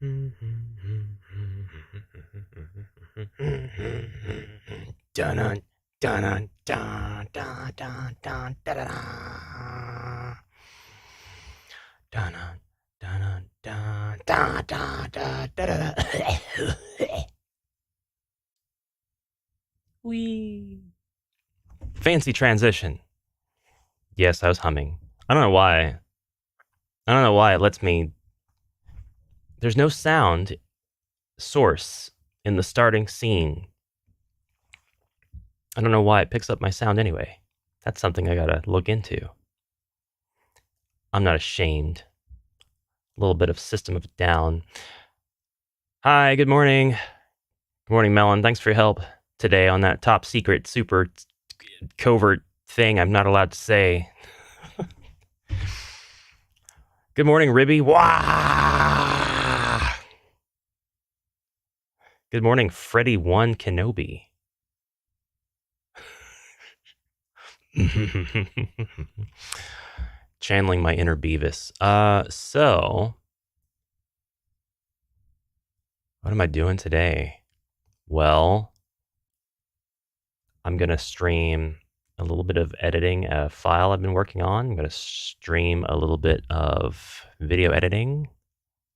Dun dun dun dun dun dun dun da da da. Dun dun dun dun dun dun da da da. Wee. Fancy transition. Yes, I was humming. I don't know why. I don't know why it lets me. There's no sound source in the starting scene. I don't know why it picks up my sound anyway. That's something I gotta look into. I'm not ashamed. A little bit of System of a Down. Hi, good morning. Good morning, Melon. Thanks for your help today on that top secret, super covert thing I'm not allowed to say. Good morning, Ribby. Wah! Good morning, Freddy1 Kenobi. Channeling my inner Beavis. So what am I doing today? Well, I'm gonna stream a little bit of editing a file I've been working on. I'm gonna stream a little bit of video editing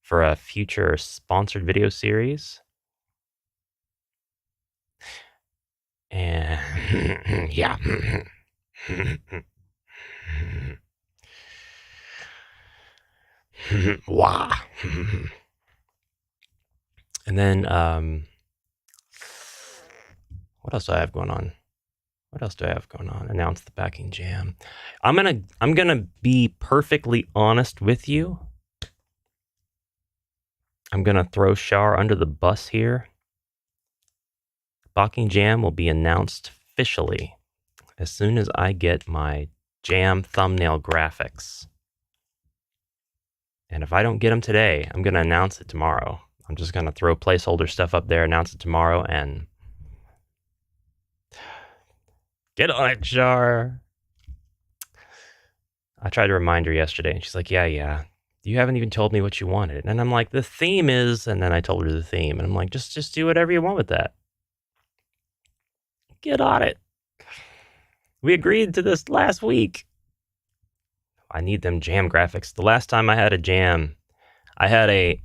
for a future sponsored video series. And yeah. Wow. And then what else do I have going on? Announce the backing jam. I'm gonna be perfectly honest with you. I'm gonna throw Shar under the bus here. Backing jam will be announced officially as soon as I get my jam thumbnail graphics. And if I don't get them today, I'm gonna announce it tomorrow. I'm just gonna throw placeholder stuff up there, announce it tomorrow, and get on it, Shar. I tried to remind her yesterday, and she's like, yeah. You haven't even told me what you wanted. And I'm like, the theme is, and then I told her the theme, and I'm like, just do whatever you want with that. Get on it. We agreed to this last week. I need them jam graphics. The last time I had a jam, I had a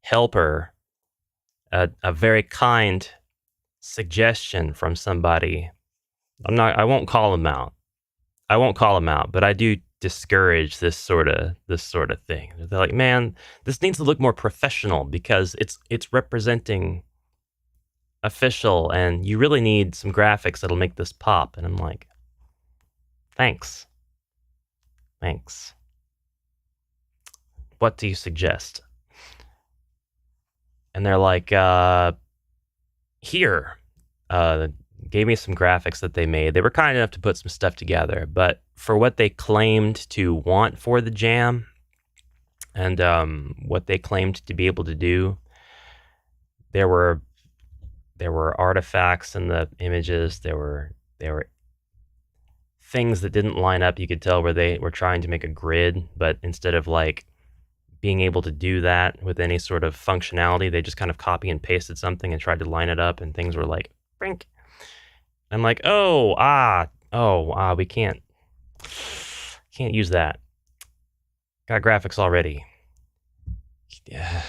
helper, a very kind suggestion from somebody. I won't call them out. But I do discourage this sort of thing. They're like, man, this needs to look more professional because it's representing official, and you really need some graphics that'll make this pop. And I'm like, thanks. What do you suggest? And they're like, here. Gave me some graphics that they made. They were kind enough to put some stuff together, but for what they claimed to want for the jam and what they claimed to be able to do, there were artifacts in the images. There were things that didn't line up. You could tell where they were trying to make a grid, but instead of like being able to do that with any sort of functionality, they just kind of copy and pasted something and tried to line it up, and things were like, brink. I'm like, we can't use that. Got graphics already. Yeah.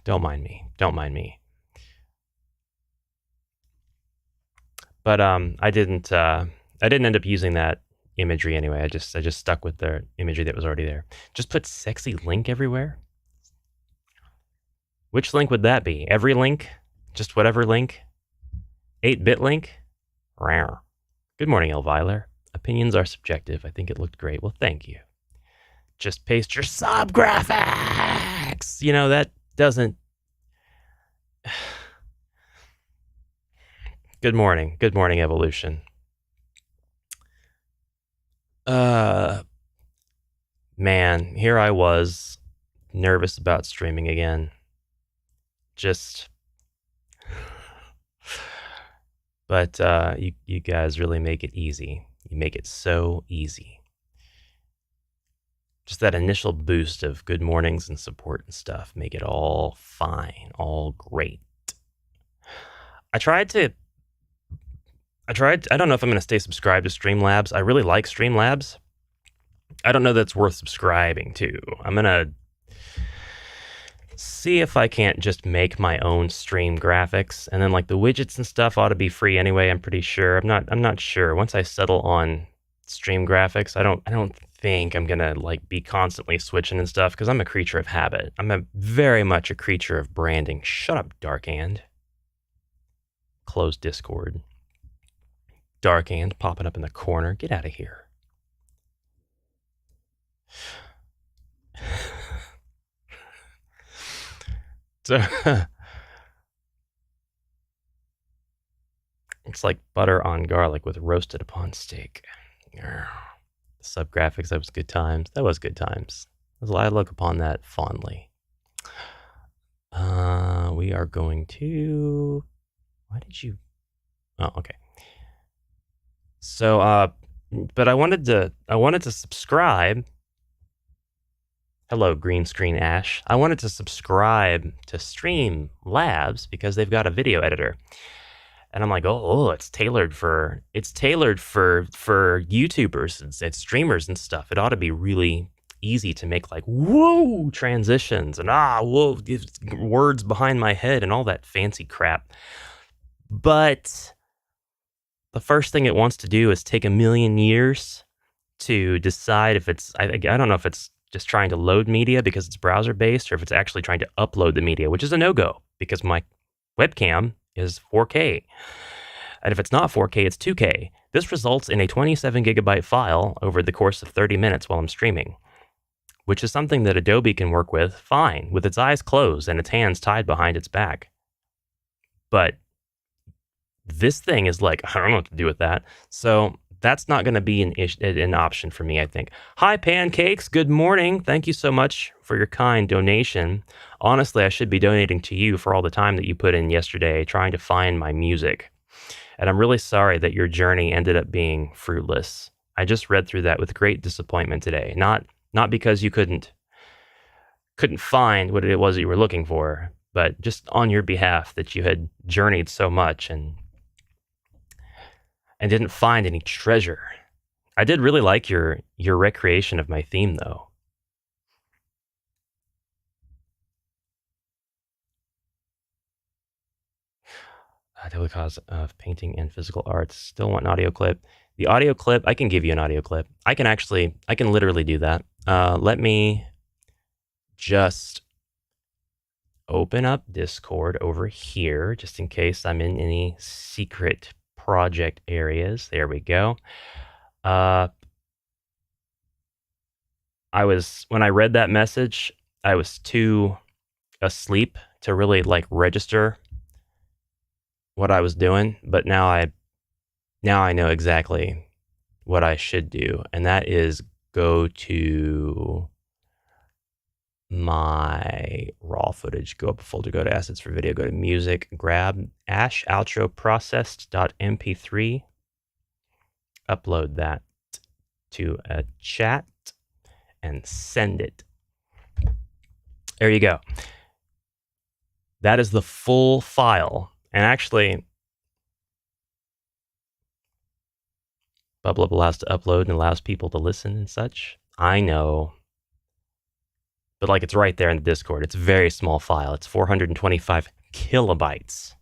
Don't mind me. But I didn't end up using that imagery anyway. I just stuck with the imagery that was already there. Just put sexy link everywhere. Which link would that be? Every link? Just whatever link? 8-bit link? Rare. Good morning, Elviler. Opinions are subjective. I think it looked great. Well, thank you. Just paste your sub graphics. You know, that doesn't... Good morning, Evolution. Man, here I was, nervous about streaming again. But you guys really make it easy. You make it so easy. just that initial boost of good mornings and support and stuff make it all fine, all great. I don't know if I'm going to stay subscribed to Streamlabs. I really like Streamlabs. I don't know that's worth subscribing to. I'm going to see if I can't just make my own stream graphics, and then like the widgets and stuff ought to be free anyway, I'm pretty sure. I'm not sure. Once I settle on stream graphics, I don't think I'm going to like be constantly switching and stuff, because I'm a creature of habit. I'm very much a creature of branding. Shut up, Darkand. Close Discord. Darkand popping up in the corner. Get out of here. So it's like butter on garlic with roasted upon steak. Sub graphics, that was good times. That was good times. I look upon that fondly. We are going to... Why did you... Oh, okay. So, but I wanted to subscribe. Hello, Green Screen Ash. I wanted to subscribe to Streamlabs because they've got a video editor. And I'm like, oh, it's tailored for YouTubers. It's streamers and stuff. It ought to be really easy to make like whoa transitions and whoa words behind my head and all that fancy crap. But the first thing it wants to do is take a million years to decide if it's, I don't know if it's just trying to load media because it's browser based, or if it's actually trying to upload the media, which is a no-go because my webcam is 4K. And if it's not 4K, it's 2K. This results in a 27 gigabyte file over the course of 30 minutes while I'm streaming, which is something that Adobe can work with fine, with its eyes closed and its hands tied behind its back. But this thing is like, I don't know what to do with that. So that's not going to be an option for me, I think. Hi, Pancakes. Good morning. Thank you so much for your kind donation. Honestly, I should be donating to you for all the time that you put in yesterday trying to find my music. And I'm really sorry that your journey ended up being fruitless. I just read through that with great disappointment today. Not because you couldn't find what it was that you were looking for, but just on your behalf that you had journeyed so much and didn't find any treasure. I did really like your recreation of my theme, though. Daily cause of painting and physical arts. Still want an audio clip. The audio clip, I can give you an audio clip. I can literally do that. Let me just open up Discord over here, just in case I'm in any secret project areas. There we go. When I read that message, I was too asleep to really like register what I was doing, but now I know exactly what I should do, and that is go to my raw footage, go up a folder, go to assets for video, go to music, grab Ash outro processed.mp3, upload that to a chat, and send it. There you go. That is the full file. And actually, BubBlub allows to upload and allows people to listen and such. I know. But like, it's right there in the Discord. It's a very small file. It's 425 kilobytes.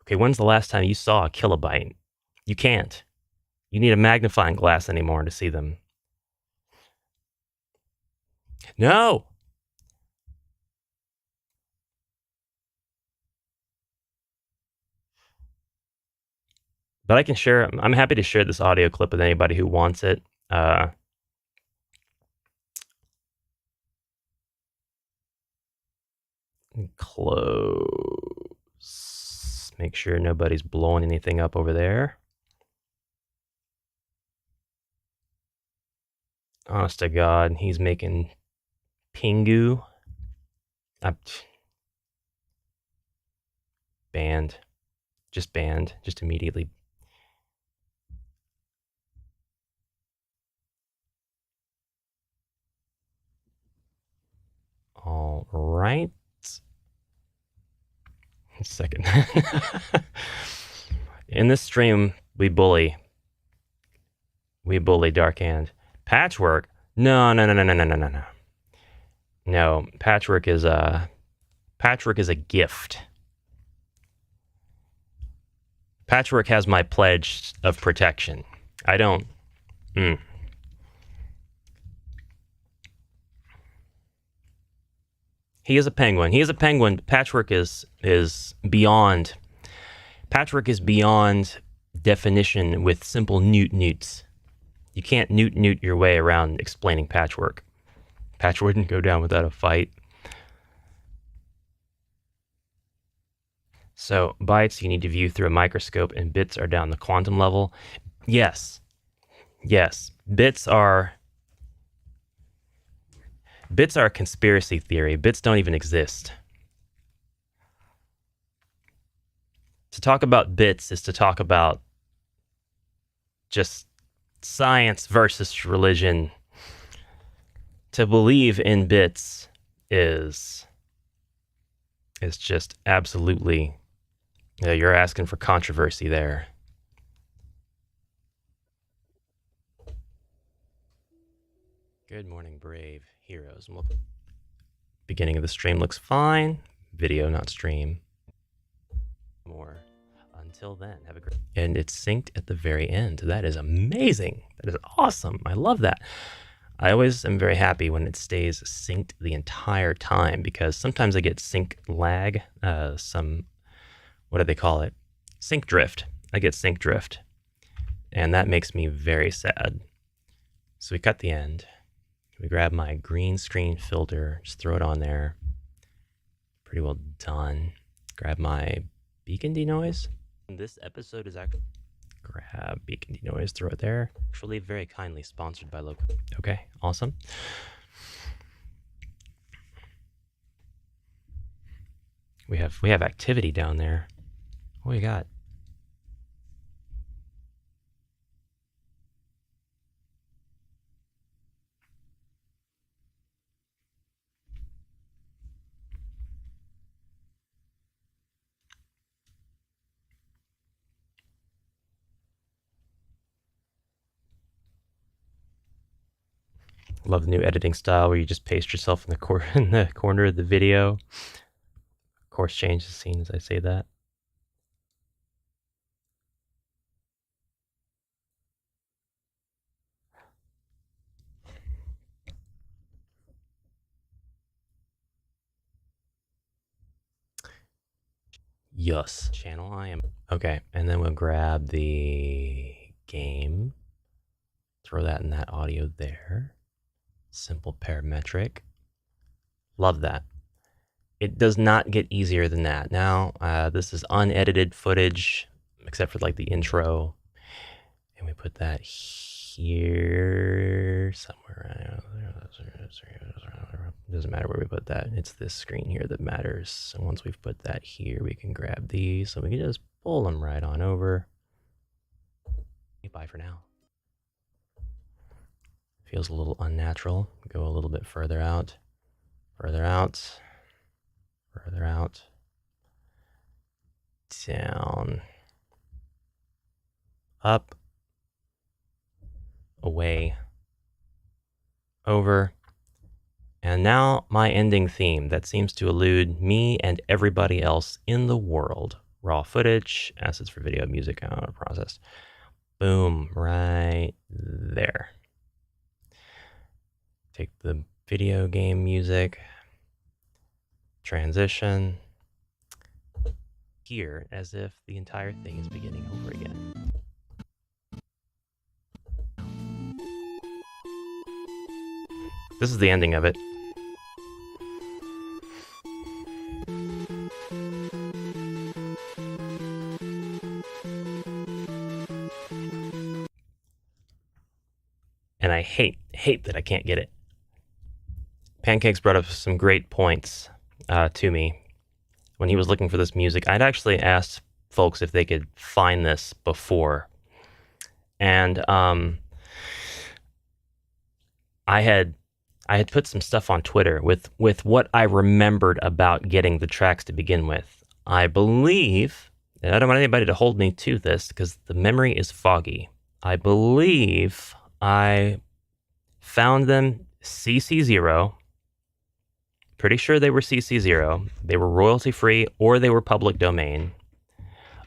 Okay, when's the last time you saw a kilobyte? You can't. You need a magnifying glass anymore to see them. No! But I can share, I'm happy to share this audio clip with anybody who wants it. Close. Make sure nobody's blowing anything up over there. Honest to God, he's making Pingu. Banned. Just banned. Just immediately. right. Second. In this stream, we bully Darkhand. Patchwork? No. No, patchwork is a gift. Patchwork has my pledge of protection. I don't. He is a penguin. He is a penguin. Patchwork is beyond. Patchwork is beyond definition with simple newts. You can't newt your way around explaining patchwork. Patchwork wouldn't go down without a fight. So bytes you need to view through a microscope, and bits are down the quantum level. Yes. Bits are a conspiracy theory. Bits don't even exist. To talk about bits is to talk about just science versus religion. To believe in bits is just absolutely, you're asking for controversy there. Good morning, brave heroes. Beginning of the stream looks fine. Video, not stream. More. Until then, have a great... And it's synced at the very end. That is amazing. That is awesome. I love that. I always am very happy when it stays synced the entire time, because sometimes I get sync lag, what do they call it? Sync drift. I get sync drift. And that makes me very sad. So we cut the end. We grab my green screen filter, just throw it on there. Pretty well done. Grab my beacon denoise. This episode is actually... Grab beacon denoise, throw it there. Actually, very kindly sponsored by Local. Okay, awesome. We have activity down there. What we got? Love the new editing style where you just paste yourself in the corner of the video. Of course, change the scene as I say that. Yes. Channel I am. Okay, and then we'll grab the game. Throw that in that audio there. Simple parametric. Love that. It does not get easier than that. Now, this is unedited footage, except for like the intro. And we put that here somewhere. Doesn't matter where we put that. It's this screen here that matters. And once we've put that here, we can grab these. So we can just pull them right on over. Bye for now. Feels a little unnatural. Go a little bit further out. Further out. Further out. Down. Up. Away. Over. And now my ending theme that seems to elude me and everybody else in the world. Raw footage, assets for video, music, process. Boom, right there. Take the video game music, transition, here as if the entire thing is beginning over again. This is the ending of it. And I hate that I can't get it. Pancakes brought up some great points to me when he was looking for this music. I'd actually asked folks if they could find this before. And I had I had put some stuff on Twitter with what I remembered about getting the tracks to begin with. I believe, and I don't want anybody to hold me to this because the memory is foggy. I believe I found them CC0. Pretty sure they were CC0. They were royalty free or they were public domain.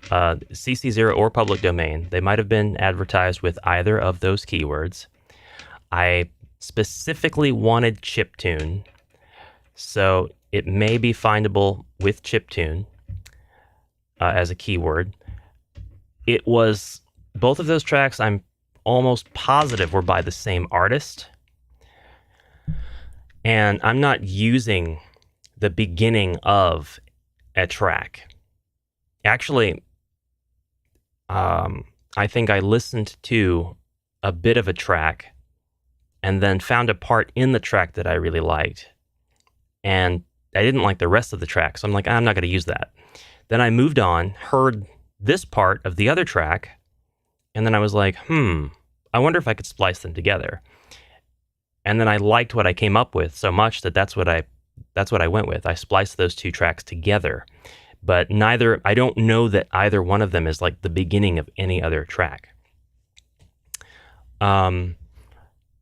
CC0 or public domain. They might have been advertised with either of those keywords. I specifically wanted chiptune, so it may be findable with chiptune as a keyword. It was, both of those tracks I'm almost positive were by the same artist. And I'm not using the beginning of a track. Actually, I think I listened to a bit of a track and then found a part in the track that I really liked. And I didn't like the rest of the track, so I'm like, I'm not going to use that. Then I moved on, heard this part of the other track, and then I was like, I wonder if I could splice them together. And then I liked what I came up with so much that that's what I went with. I spliced those two tracks together. But I don't know that either one of them is like the beginning of any other track.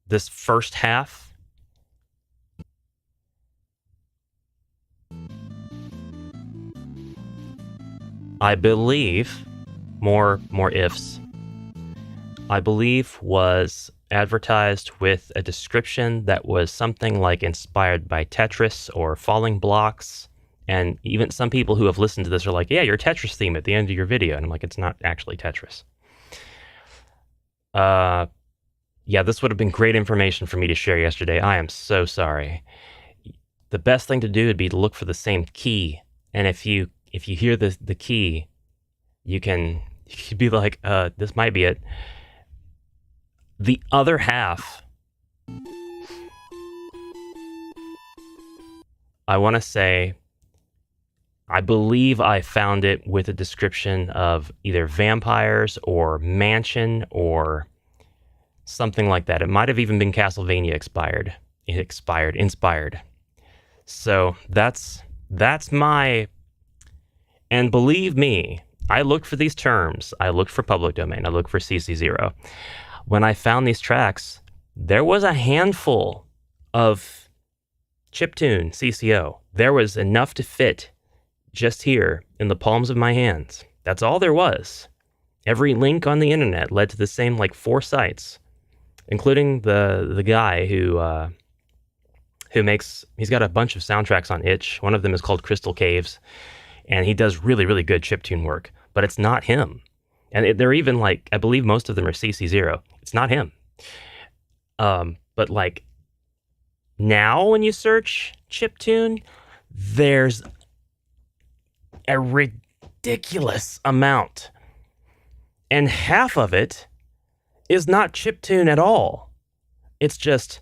This first half, I believe, more ifs, I believe was advertised with a description that was something like inspired by Tetris or Falling Blocks. And even some people who have listened to this are like, yeah, your Tetris theme at the end of your video. And I'm like, it's not actually Tetris. Yeah, this would have been great information for me to share yesterday. I am so sorry. The best thing to do would be to look for the same key. And if you hear the key, you'd be like, this might be it. The other half, I want to say, I believe I found it with a description of either vampires or mansion or something like that. It might have even been Castlevania inspired. So that's my, and believe me, I looked for these terms. I looked for public domain. I looked for CC0. When I found these tracks, there was a handful of chiptune CCO. There was enough to fit just here in the palms of my hands. That's all there was. Every link on the internet led to the same 4 sites, including the guy who makes, he's got a bunch of soundtracks on Itch. One of them is called Crystal Caves, and he does really, really good chiptune work, but it's not him. And they're even I believe most of them are CC0. It's not him. But now when you search chiptune, there's a ridiculous amount. And half of it is not chiptune at all. It's just,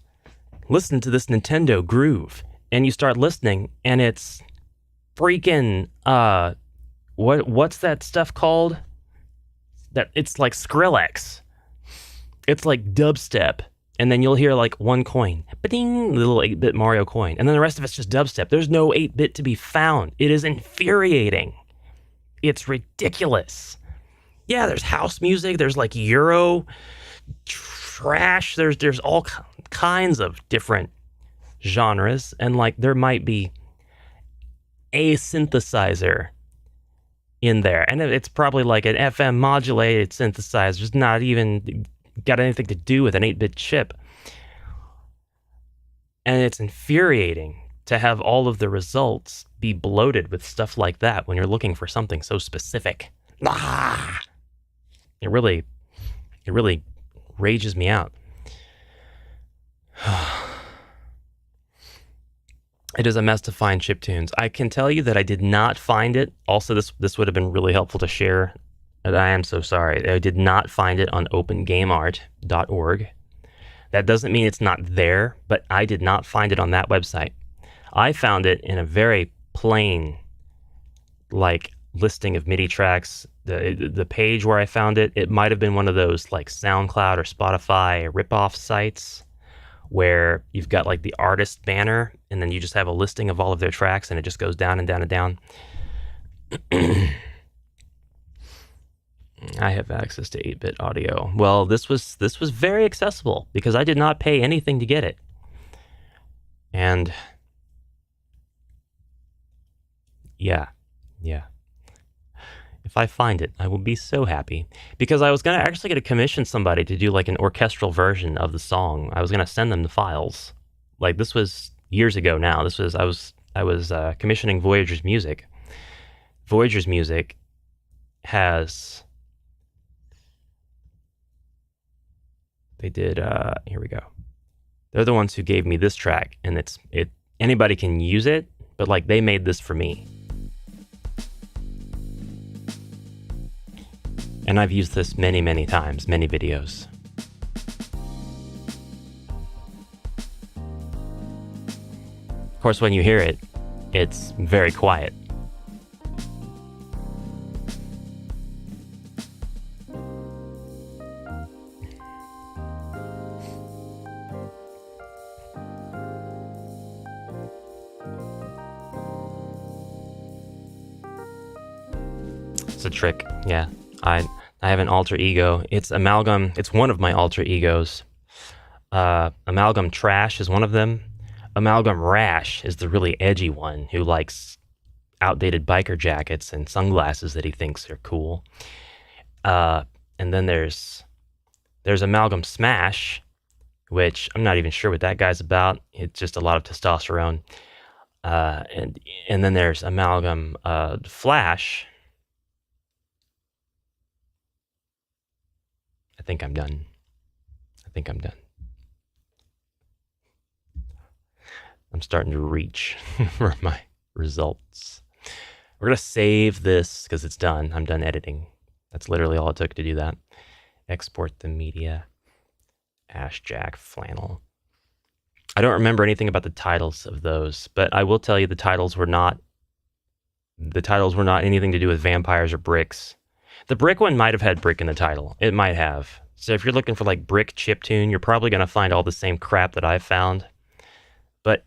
listen to this Nintendo groove. And you start listening, and it's freaking, what's that stuff called? That it's like Skrillex. It's like dubstep. And then you'll hear one coin. Ba-ding, little 8-bit Mario coin. And then the rest of it's just dubstep. There's no 8-bit to be found. It is infuriating. It's ridiculous. Yeah, there's house music. There's Euro trash. There's all kinds of different genres. And there might be a synthesizer in there. And it's probably an FM modulated synthesizer. It's not even got anything to do with an 8-bit chip. And it's infuriating to have all of the results be bloated with stuff like that when you're looking for something so specific. It really rages me out. It is a mess to find chiptunes. I can tell you that I did not find it. Also, this would have been really helpful to share. And I am so sorry. I did not find it on opengameart.org. That doesn't mean it's not there, but I did not find it on that website. I found it in a very plain, listing of MIDI tracks. The page where I found it, it might have been one of those SoundCloud or Spotify ripoff sites where you've got like the artist banner and then you just have a listing of all of their tracks and it just goes down and down and down. I have access to 8-bit audio. Well, this was very accessible because I did not pay anything to get it. And yeah. If I find it, I will be so happy. Because I was gonna commission somebody to do like an orchestral version of the song. I was gonna send them the files. Like this was years ago now. I was commissioning Voyager's music. Voyager's music has... They did, here we go. They're the ones who gave me this track, and anybody can use it, but like they made this for me. And I've used this many, many times, many videos. Of course, when you hear it, it's very quiet. It's a trick, yeah. I have an alter ego. It's Amalgam. It's one of my alter egos. Amalgam Trash is one of them. Amalgam Rash is the really edgy one who likes outdated biker jackets and sunglasses that he thinks are cool. And then there's Amalgam Smash, which I'm not even sure what that guy's about. It's just a lot of testosterone. And then there's Amalgam Flash. I think I'm done. I'm starting to reach for my results. We're going to save this because it's done. I'm done editing. That's literally all it took to do that. Export the media. Ashjack Flannel. I don't remember anything about the titles of those, but I will tell you the titles were not anything to do with vampires or bricks. The brick one might have had brick in the title. It might have. So if you're looking for like brick chiptune, you're probably going to find all the same crap that I've found. But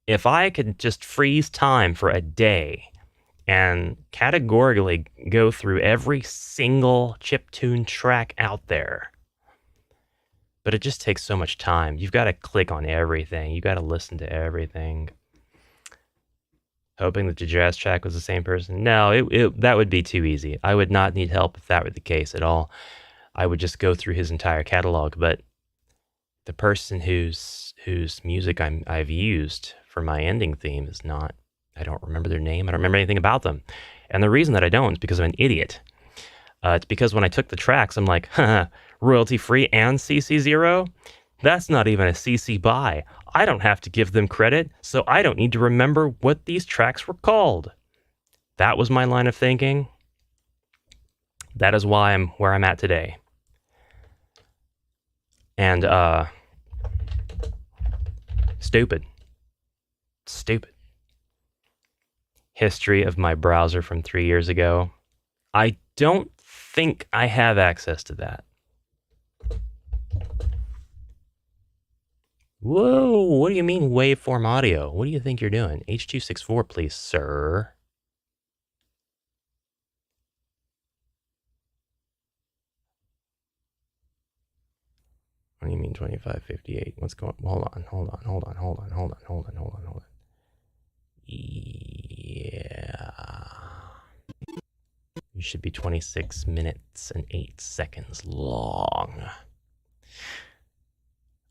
if I could just freeze time for a day and categorically go through every single chiptune track out there, but it just takes so much time. You've got to click on everything. You got to listen to everything. Hoping that the jazz track was the same person. No, that would be too easy. I would not need help if that were the case at all. I would just go through his entire catalog. But the person whose music I've used for my ending theme is not. I don't remember their name. I don't remember anything about them. And the reason that I don't is because I'm an idiot. It's because when I took the tracks, I'm like, royalty free and CC0? That's not even a CC BY. I don't have to give them credit, so I don't need to remember what these tracks were called. That was my line of thinking. That is why I'm where I'm at today. And, stupid. History of my browser from 3 years ago. I don't think I have access to that. Whoa, what do you mean waveform audio? What do you think you're doing? H.264, please, sir. What do you mean 2558? What's going on? Hold on. Yeah. You should be 26 minutes and 8 seconds long.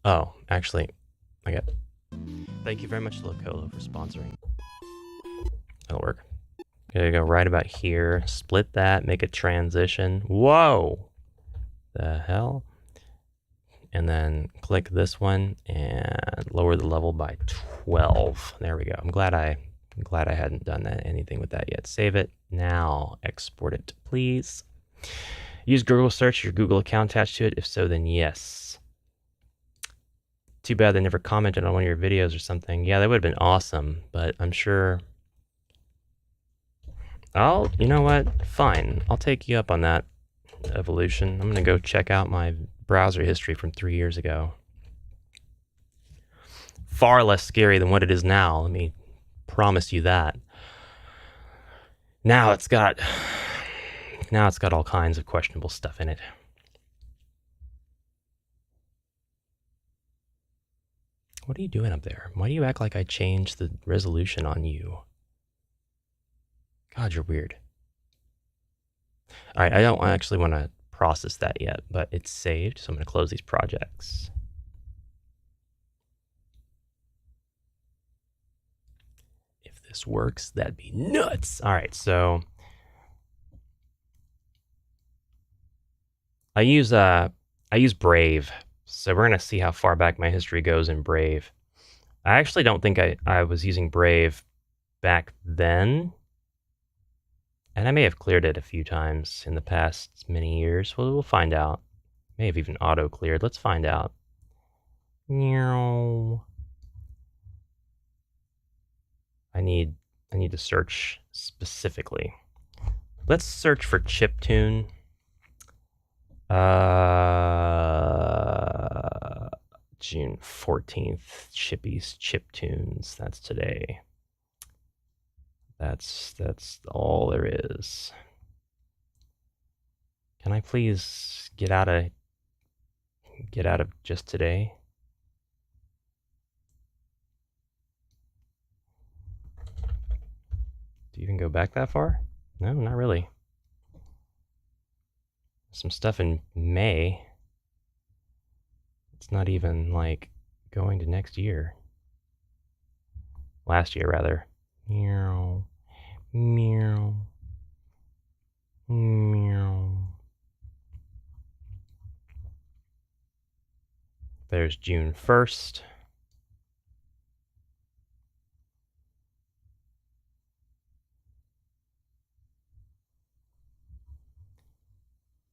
Oh, actually, I got... Thank you very much, Locolo, for sponsoring. That'll work. There you go, right about here. Split that, make a transition. Whoa! The hell? And then click this one and lower the level by 12. There we go. I'm glad I hadn't done anything with that yet. Save it. Now export it, please. Use Google search, your Google account attached to it. If so, then yes. Too bad they never commented on one of your videos or something. Yeah, that would have been awesome, but I'm sure... you know what? Fine. I'll take you up on that evolution. I'm going to go check out my browser history from 3 years ago. far less scary than what it is now. Let me promise you that. Now it's got all kinds of questionable stuff in it. What are you doing up there? Why do you act like I changed the resolution on you? God, you're weird. All right, I don't actually want to process that yet, but it's saved, so I'm going to close these projects. If this works, that'd be nuts. All right, so I use Brave, so we're going to see how far back my history goes in Brave. I actually don't think I was using Brave back then, and I may have cleared it a few times in the past many years. Well, we'll find out. May have even auto-cleared. Let's find out. I need to search specifically. Let's search for chiptune. June 14th, Chippy's Chiptunes. That's today. That's all there is. Can I please get out of just today? Do you even go back that far? No, not really. Some stuff in May. It's not even like going to next year. Last year, rather. Meow. Meow. Meow. There's June 1st.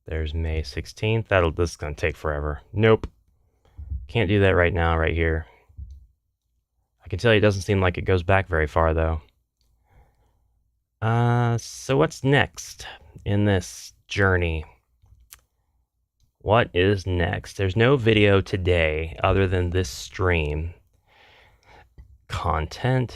There's May 16th. This is going to take forever. Nope. Can't do that right now, right here. I can tell you it doesn't seem like it goes back very far, though. So what's next in this journey? What is next? There's no video today other than this stream. Content.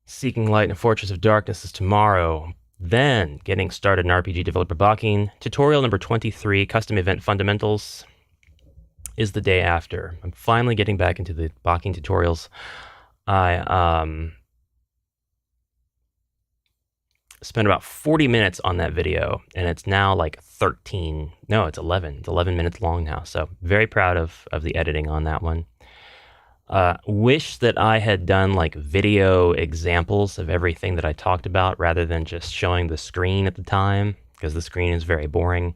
Seeking Light in a Fortress of Darkness is tomorrow. Then, getting started in RPG Developer Bakking. Tutorial number 23, Custom Event Fundamentals, is the day after. I'm finally getting back into the Bakking tutorials. I spent about 40 minutes on that video, and it's now like 13. No, it's 11. It's 11 minutes long now, so very proud of the editing on that one. Wish that I had done like video examples of everything that I talked about rather than just showing the screen at the time, because the screen is very boring.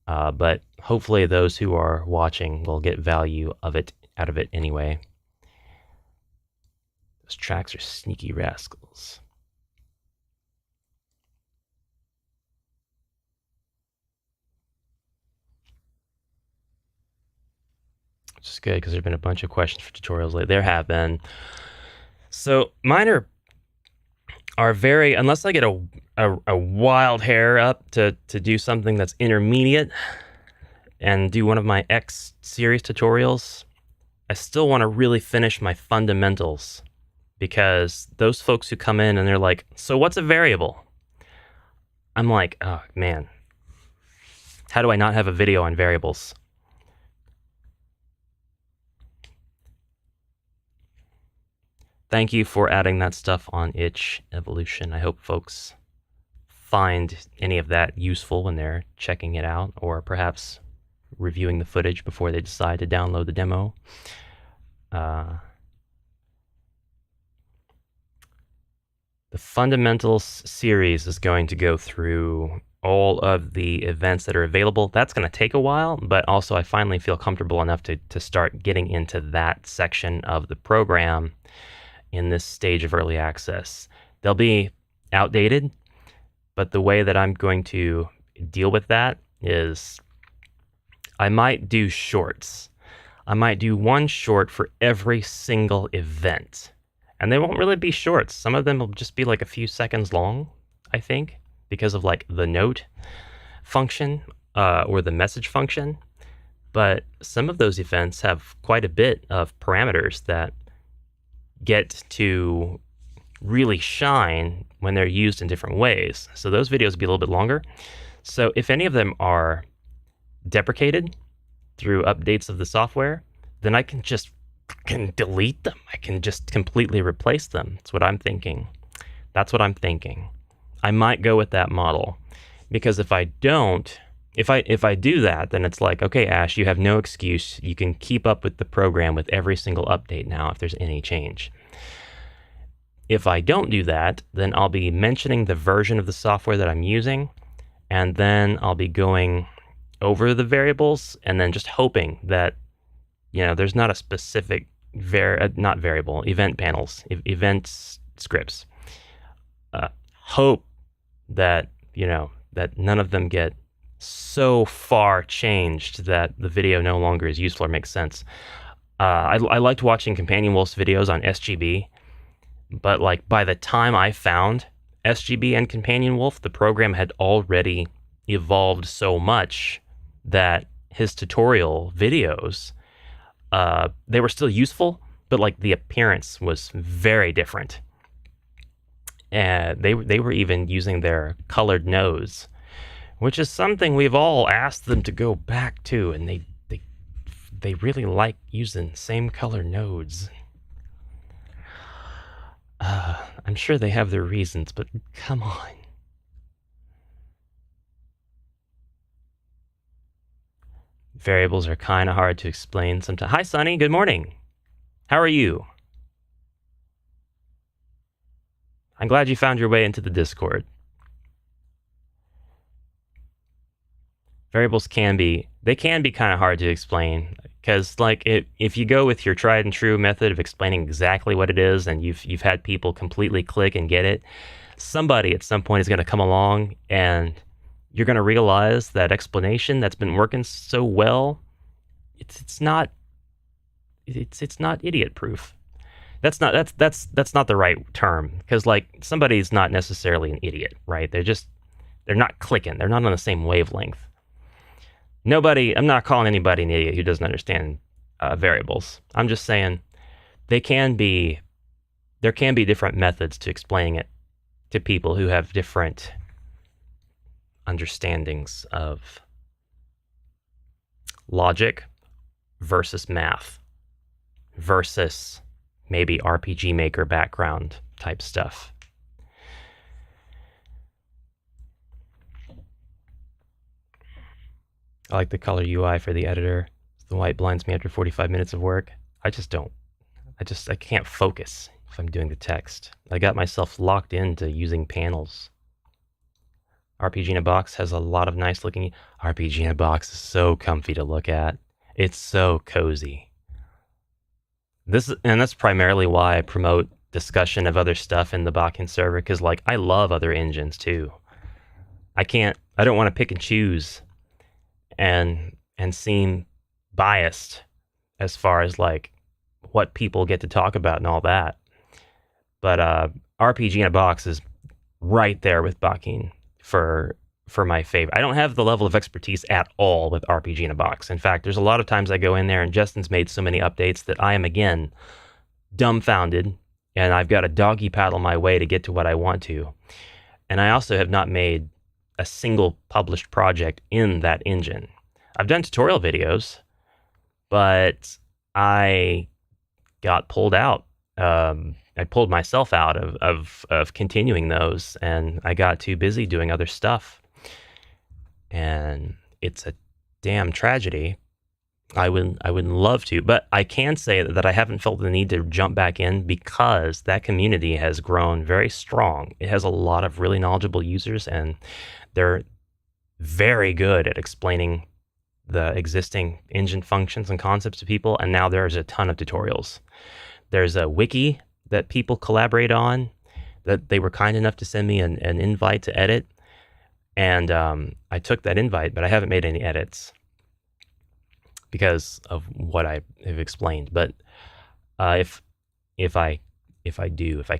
But hopefully those who are watching will get value out of it anyway. Those tracks are sneaky rascals. Which is good, because there have been a bunch of questions for tutorials lately. There have been. So mine are very, unless I get a wild hair up to do something that's intermediate and do one of my X series tutorials, I still want to really finish my fundamentals, because those folks who come in and they're like, so what's a variable? I'm like, oh man, how do I not have a video on variables? Thank you for adding that stuff on Itch Evolution. I hope folks find any of that useful when they're checking it out, or perhaps reviewing the footage before they decide to download the demo. The Fundamentals series is going to go through all of the events that are available. That's going to take a while, but also I finally feel comfortable enough to start getting into that section of the program in this stage of early access. They'll be outdated, but the way that I'm going to deal with that is I might do shorts. I might do one short for every single event. And they won't really be shorts. Some of them will just be like a few seconds long, I think, because of like the note function or the message function. But some of those events have quite a bit of parameters that get to really shine when they're used in different ways. So those videos will be a little bit longer. So if any of them are deprecated through updates of the software, then I can just delete them. I can just completely replace them. That's what I'm thinking. I might go with that model, because if I don't, if I do that, then it's like, okay, Ash, you have no excuse. You can keep up with the program with every single update now if there's any change. If I don't do that, then I'll be mentioning the version of the software that I'm using, and then I'll be going over the variables and then just hoping that, there's not a specific not variable, event panels, event scripts. Hope that, that none of them get so far changed that the video no longer is useful or makes sense. I liked watching Companion Wolf's videos on SGB, but like by the time I found SGB and Companion Wolf, the program had already evolved so much that his tutorial videos, they were still useful, but like the appearance was very different. And they were even using their colored nose, which is something we've all asked them to go back to, and they really like using same color nodes. I'm sure they have their reasons, but come on. Variables are kind of hard to explain sometimes. Hi, Sunny. Good morning. How are you? I'm glad you found your way into the Discord. Variables can be kind of hard to explain, because like if you go with your tried and true method of explaining exactly what it is, and you've had people completely click and get it, somebody at some point is going to come along and you're going to realize that explanation that's been working so well, it's not idiot proof. That's not the right term, because like somebody's not necessarily an idiot, right? They're not clicking. They're not on the same wavelength. I'm not calling anybody an idiot who doesn't understand variables. I'm just saying there can be different methods to explaining it to people who have different understandings of logic versus math versus maybe RPG Maker background type stuff. I like the color UI for the editor. The white blinds me after 45 minutes of work. I can't focus if I'm doing the text. I got myself locked into using panels. RPG in a Box has a lot of nice looking. RPG in a Box is so comfy to look at. It's so cozy. And that's primarily why I promote discussion of other stuff in the Bakken server, because like I love other engines too. I don't want to pick and choose and seem biased as far as like what people get to talk about and all that. But RPG in a Box is right there with Bakken for my favorite. I don't have the level of expertise at all with RPG in a Box. In fact, there's a lot of times I go in there and Justin's made so many updates that I am again dumbfounded, and I've got to doggy paddle my way to get to what I want to. And I also have not made a single published project in that engine. I've done tutorial videos, but I got pulled out. I pulled myself out of continuing those, and I got too busy doing other stuff. And it's a damn tragedy. I would love to, but I can say that I haven't felt the need to jump back in, because that community has grown very strong. It has a lot of really knowledgeable users, and they're very good at explaining the existing engine functions and concepts to people. And now there's a ton of tutorials. There's a wiki that people collaborate on that they were kind enough to send me an invite to edit. And I took that invite, but I haven't made any edits because of what I have explained. But if I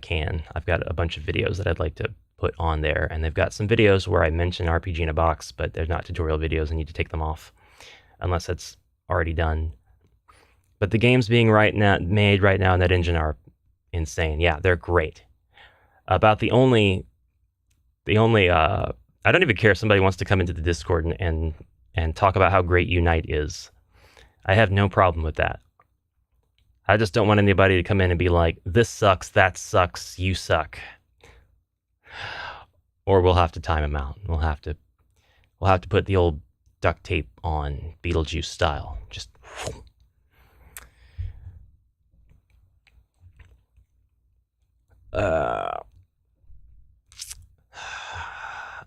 can, I've got a bunch of videos that I'd like to put on there, and they've got some videos where I mention RPG in a Box, but they're not tutorial videos. I need to take them off, unless it's already done. But the games being made right now in that engine are insane. Yeah, they're great. About the only I don't even care if somebody wants to come into the Discord and talk about how great Unite is. I have no problem with that. I just don't want anybody to come in and be like, this sucks, that sucks, you suck. Or we'll have to time them out. We'll have to put the old duct tape on, Beetlejuice style. Just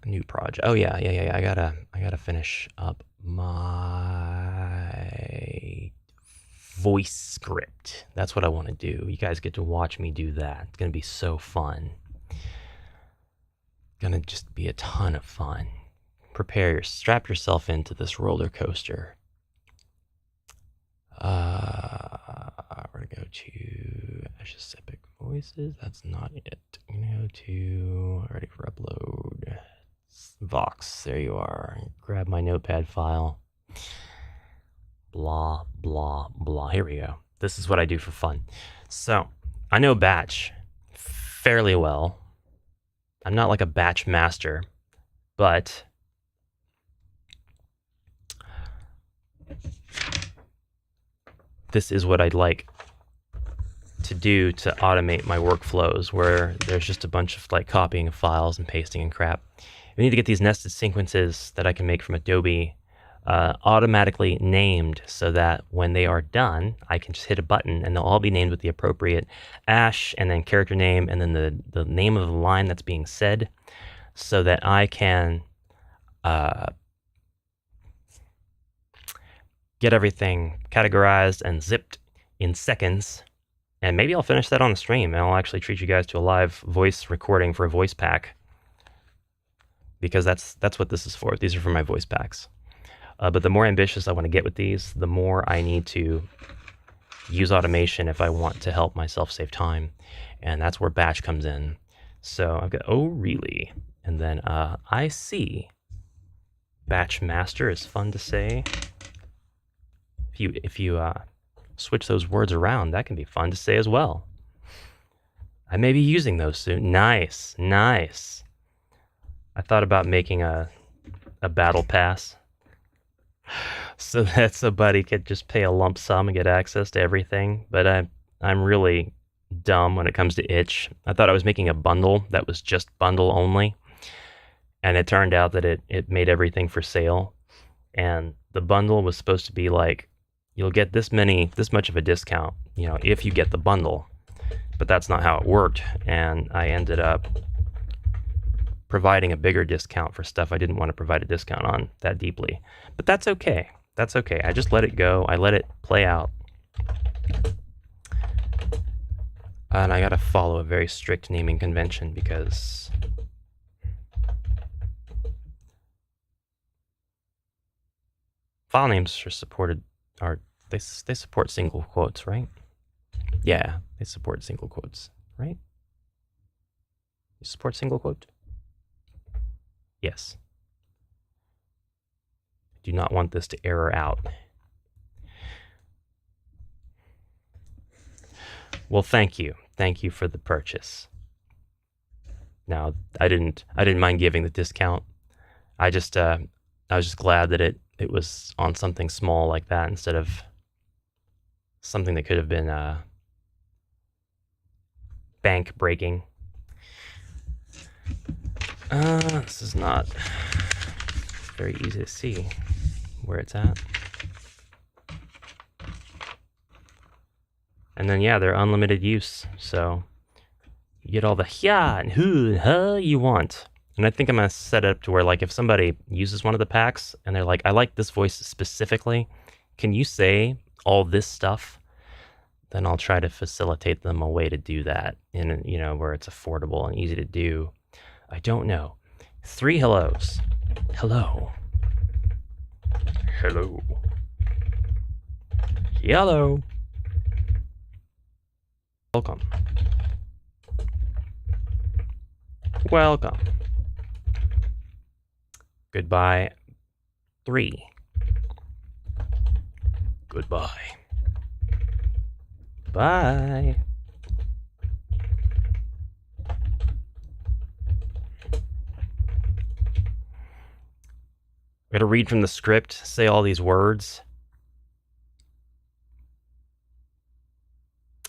new project. Oh yeah. I gotta finish up my voice script. That's what I want to do. You guys get to watch me do that. It's gonna be so fun. Gonna just be a ton of fun. Strap yourself into this roller coaster. We're gonna go to Ashes Epic Voices. That's not it. I'm gonna go to ready for upload. Vox, there you are. Grab my notepad file. Blah, blah, blah. Here we go. This is what I do for fun. So, I know Batch fairly well. I'm not like a Batch master, but this is what I'd like to do to automate my workflows, where there's just a bunch of like copying of files and pasting and crap. We need to get these nested sequences that I can make from Adobe automatically named, so that when they are done, I can just hit a button and they'll all be named with the appropriate ash and then character name and then the name of the line that's being said, so that I can get everything categorized and zipped in seconds. And maybe I'll finish that on the stream and I'll actually treat you guys to a live voice recording for a voice pack, because that's what this is for. These are for my voice packs. But the more ambitious I want to get with these, the more I need to use automation if I want to help myself save time. And that's where Batch comes in. So I've got, oh, really? And then I see. Batch Master is fun to say. If you switch those words around, that can be fun to say as well. I may be using those soon. Nice, nice. I thought about making a battle pass, so that somebody could just pay a lump sum and get access to everything. But I'm really dumb when it comes to itch. I thought I was making a bundle that was just bundle only, and it turned out that it made everything for sale. And the bundle was supposed to be like, you'll get this much of a discount, you know, if you get the bundle. But that's not how it worked, and I ended up providing a bigger discount for stuff I didn't want to provide a discount on that deeply. But that's okay. That's okay. I just let it go. I let it play out. And I gotta follow a very strict naming convention, because file names are supported, they support single quotes, right? Yeah, they support single quotes, right? You support single quote? Yes. Do not want this to error out. Well, thank you. Thank you for the purchase. Now, I didn't mind giving the discount. I was just glad that it was on something small like that instead of something that could have been bank breaking. This is not very easy to see where it's at. And then, yeah, they're unlimited use, so you get all the yeah and hu and huh you want. And I think I'm going to set it up to where, like, if somebody uses one of the packs and they're like, I like this voice specifically, can you say all this stuff? Then I'll try to facilitate them a way to do that in, you know, where it's affordable and easy to do. I don't know. 3 hellos. Hello. Hello. Hello. Welcome. Welcome. Goodbye. 3. Goodbye. Bye. I'm gonna read from the script, say all these words,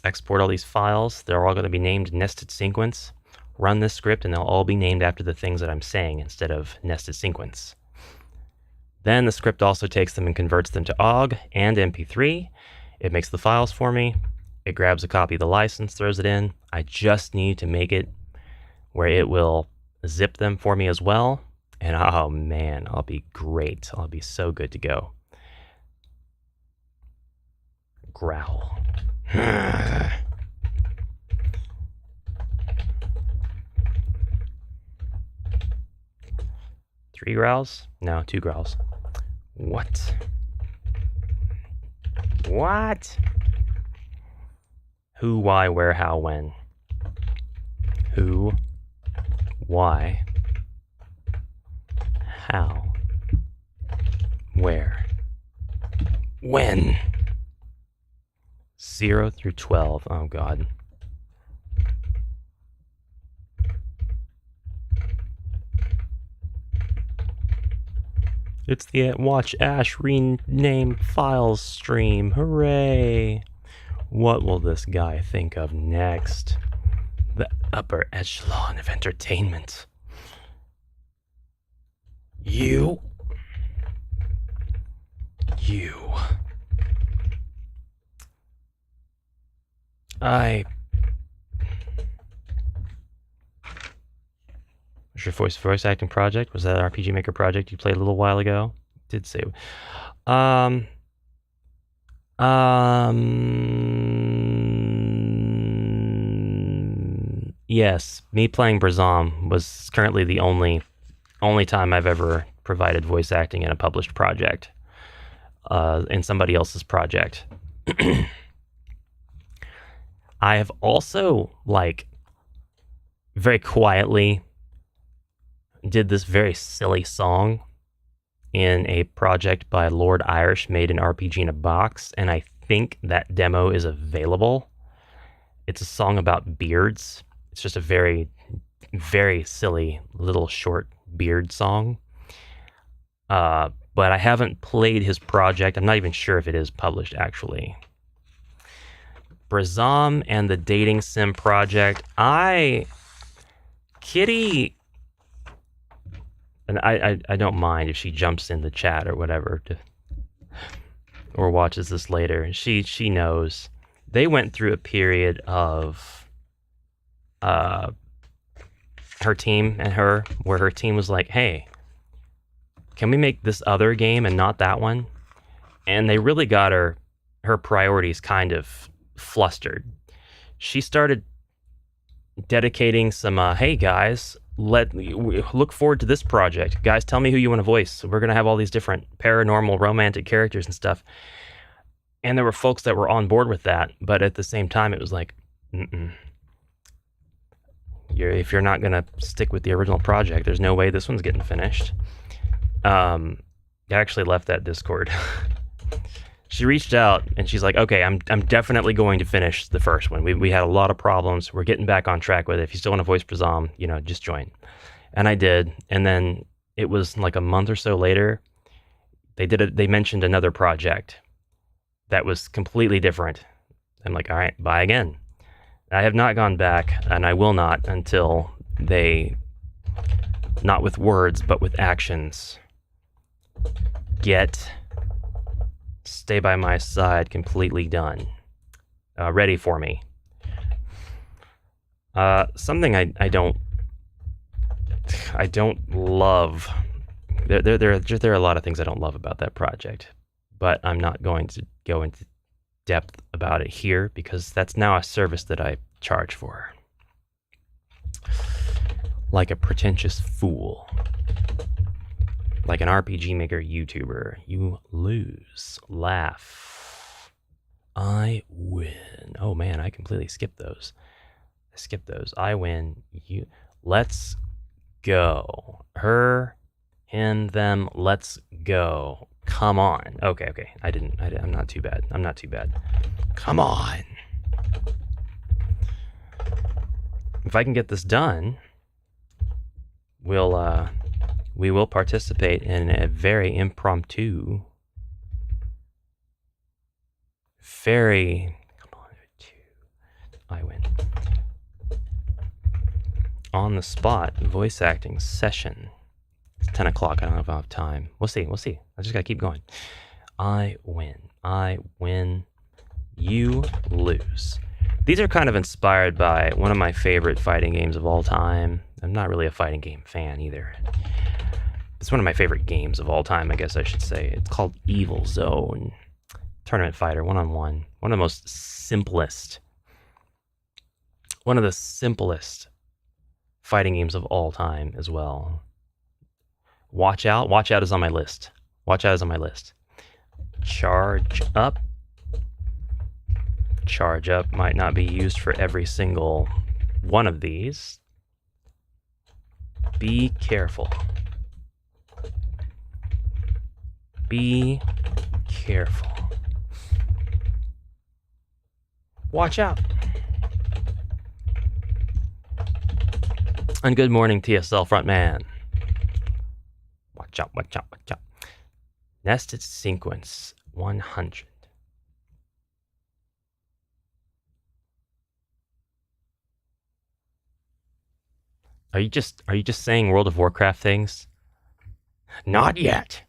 export all these files. They're all gonna be named nested sequence. Run this script and they'll all be named after the things that I'm saying instead of nested sequence. Then the script also takes them and converts them to OGG and MP3. It makes the files for me. It grabs a copy of the license, throws it in. I just need to make it where it will zip them for me as well. And oh man, I'll be great. I'll be so good to go. Growl. 3 growls? No, 2 growls. What? What? Who, why, where, how, when? Who, why, how, where, when? 0 through 12. Oh, God. It's the Watch Ash rename files stream. Hooray! What will this guy think of next? The upper echelon of entertainment. You. Was your voice acting project? Was that RPG Maker project you played a little while ago? Did say. Yes, me playing Brazam was currently the only time I've ever provided voice acting in a published project, in somebody else's project. I have also, like, very quietly did this very silly song in a project by Lord Irish made an RPG in a box, and I think that demo is available. It's a song about beards. It's just a very, very silly little short beard song. But I haven't played his project. I'm not even sure if it is published, actually. Brazam and the Dating Sim project. Kitty, and I don't mind if she jumps in the chat or whatever, or watches this later. She knows. They went through a period of her team and her, where her team was like, hey, can we make this other game and not that one? And they really got her priorities kind of flustered. She started dedicating some, hey guys, look forward to this project. Guys, tell me who you want to voice. We're going to have all these different paranormal romantic characters and stuff. And there were folks that were on board with that, but at the same time, it was like, if you're not going to stick with the original project, there's no way this one's getting finished. I actually left that Discord. She reached out and she's like, okay, I'm definitely going to finish the first one. We had a lot of problems. We're getting back on track with it. If you still want to voice Brazam, just join. And I did. And then it was like a month or so later, they mentioned another project that was completely different. I'm like, all right, bye again. I have not gone back, and I will not until they, not with words, but with actions, get Stay by My Side completely done. Ready for me. Something I don't love. There are a lot of things I don't love about that project, but I'm not going to go into depth about it here because that's now a service that I charge for. Like a pretentious fool. Like an RPG Maker YouTuber. You lose. Laugh. I win. Oh man, I completely skipped those. I win. You. Let's go. Her, him, them, let's go. Come on. Okay. I'm not too bad. I'm not too bad. Come on. If I can get this done, we will participate in a very impromptu, come on, I win. On the spot voice acting session. It's 10 o'clock. I don't know if I'll have time. We'll see. I just gotta keep going. I win. You lose. These are kind of inspired by one of my favorite fighting games of all time. I'm not really a fighting game fan either. It's one of my favorite games of all time, I guess I should say. It's called Evil Zone. Tournament fighter, one-on-one. One of the simplest fighting games of all time as well. Watch Out. Watch Out is on my list. Charge Up. Charge Up might not be used for every single one of these. Be careful. Be careful. Watch out. And good morning, TSL frontman. Watch out. Nested sequence 100. Are you just saying World of Warcraft things? Not yet.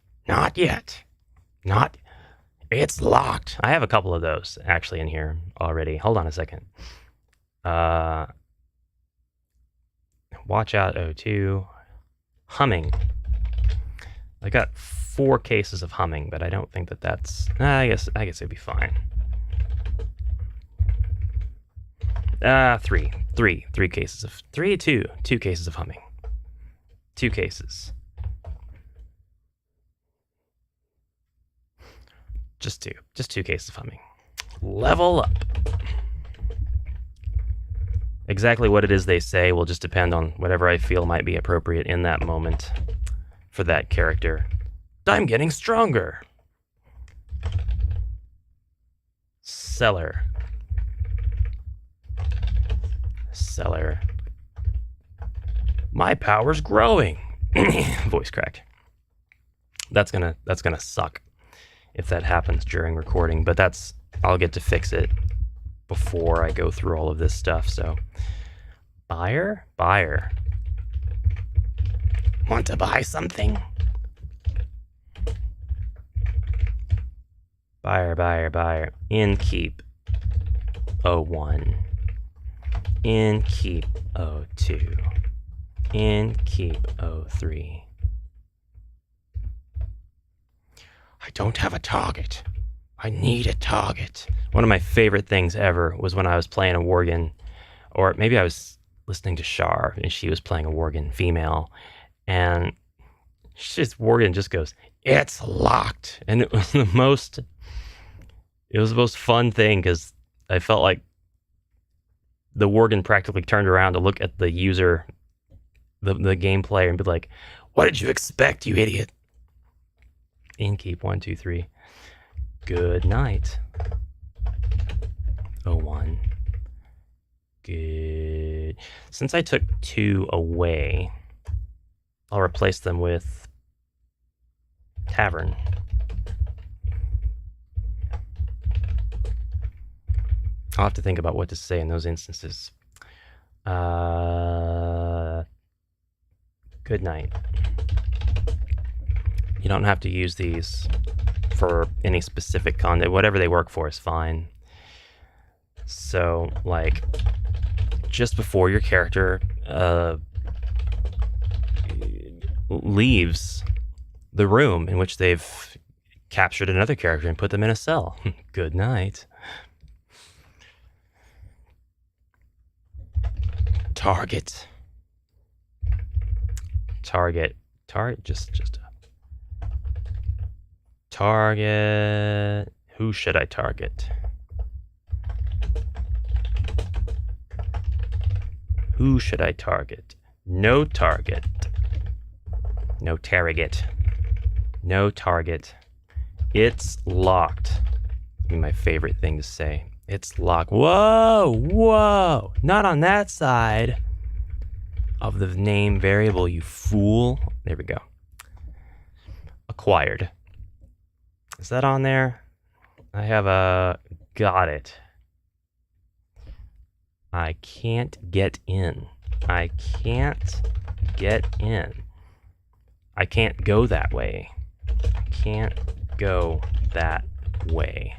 It's locked. I have a couple of those actually in here already. Hold on a second. Watch Out 02. Humming. I got 4 cases of humming, but I don't think that's. I guess it'd be fine. 3 cases of 2 cases of humming. 2 cases. Just 2 cases of humming. Level up. Exactly what it is they say will just depend on whatever I feel might be appropriate in that moment for that character. I'm getting stronger. Cellar. My power's growing. Voice cracked. That's gonna suck if that happens during recording, but I'll get to fix it before I go through all of this stuff. So buyer. Want to buy something? Buyer. Innkeep 01. Innkeep 02. Innkeep 03. I don't have a target. I need a target. One of my favorite things ever was when I was playing a Worgen, or maybe I was listening to Char and she was playing a Worgen female, and Worgen just goes, "It's locked," and it was the most fun thing because I felt like the Worgen practically turned around to look at the user, the game player, and be like, "What did you expect, you idiot?" Innkeep 1, 2, 3. Good night. 01. Good. Since I took 2 away, I'll replace them with Tavern. I'll have to think about what to say in those instances. Good night. You don't have to use these for any specific content. Whatever they work for is fine. So, like, just before your character leaves the room in which they've captured another character and put them in a cell. Good night. Target. Just target. Who should I target? Who should I target? No target. No target. No target. It's locked. That'd be my favorite thing to say. It's locked. Whoa, whoa. Not on that side of the name variable, you fool. There we go. Acquired. Is that on there? I have a... Got it. I can't get in. I can't get in. I can't go that way. I can't go that way.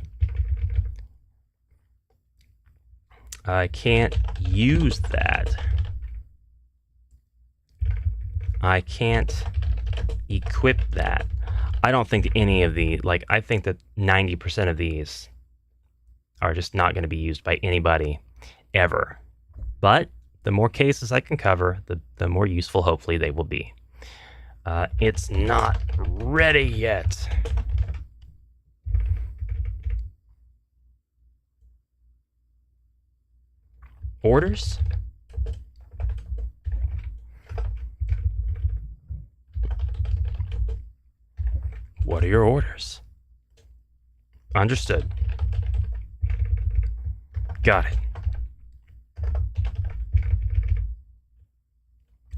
I can't use that. I can't equip that. I don't think any of the, like, I think that 90% of these are just not going to be used by anybody ever. But the more cases I can cover, the more useful hopefully they will be. It's not ready yet. Orders? What are your orders? Understood. Got it.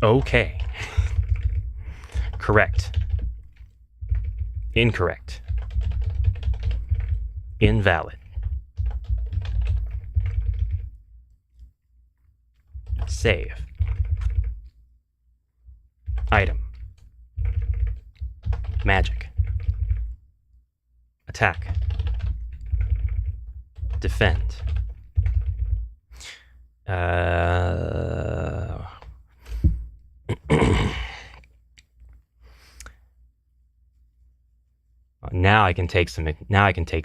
Okay. Correct. Incorrect. Invalid. Save. Item. Magic. Attack. Defend. Now I can take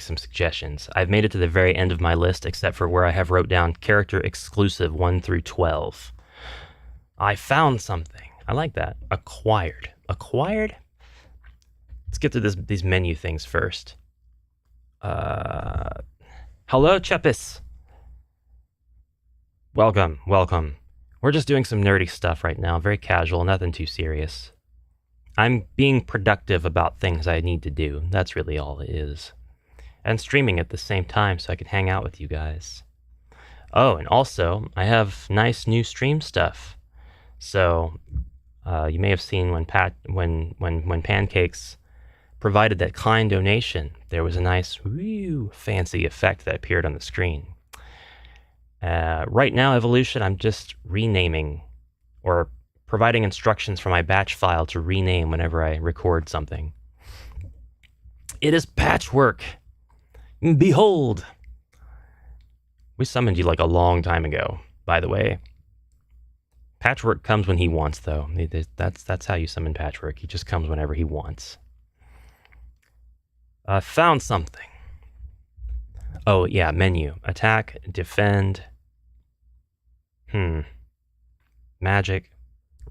some suggestions. I've made it to the very end of my list, except for where I have wrote down character exclusive 1 through 12. I found something. I like that. Acquired. Acquired? Let's get to these menu things first. Hello, Chepis. Welcome, welcome. We're just doing some nerdy stuff right now, very casual, nothing too serious. I'm being productive about things I need to do. That's really all it is. And streaming at the same time so I can hang out with you guys. Oh, and also, I have nice new stream stuff. So, you may have seen when Pancakes provided that kind donation, there was a nice, fancy effect that appeared on the screen. Right now, Evolution, I'm just renaming or providing instructions for my batch file to rename whenever I record something. It is Patchwork. Behold. We summoned you like a long time ago, by the way. Patchwork comes when he wants, though. That's how you summon Patchwork. He just comes whenever he wants. Found something. Oh, yeah, menu. Attack, defend. Magic.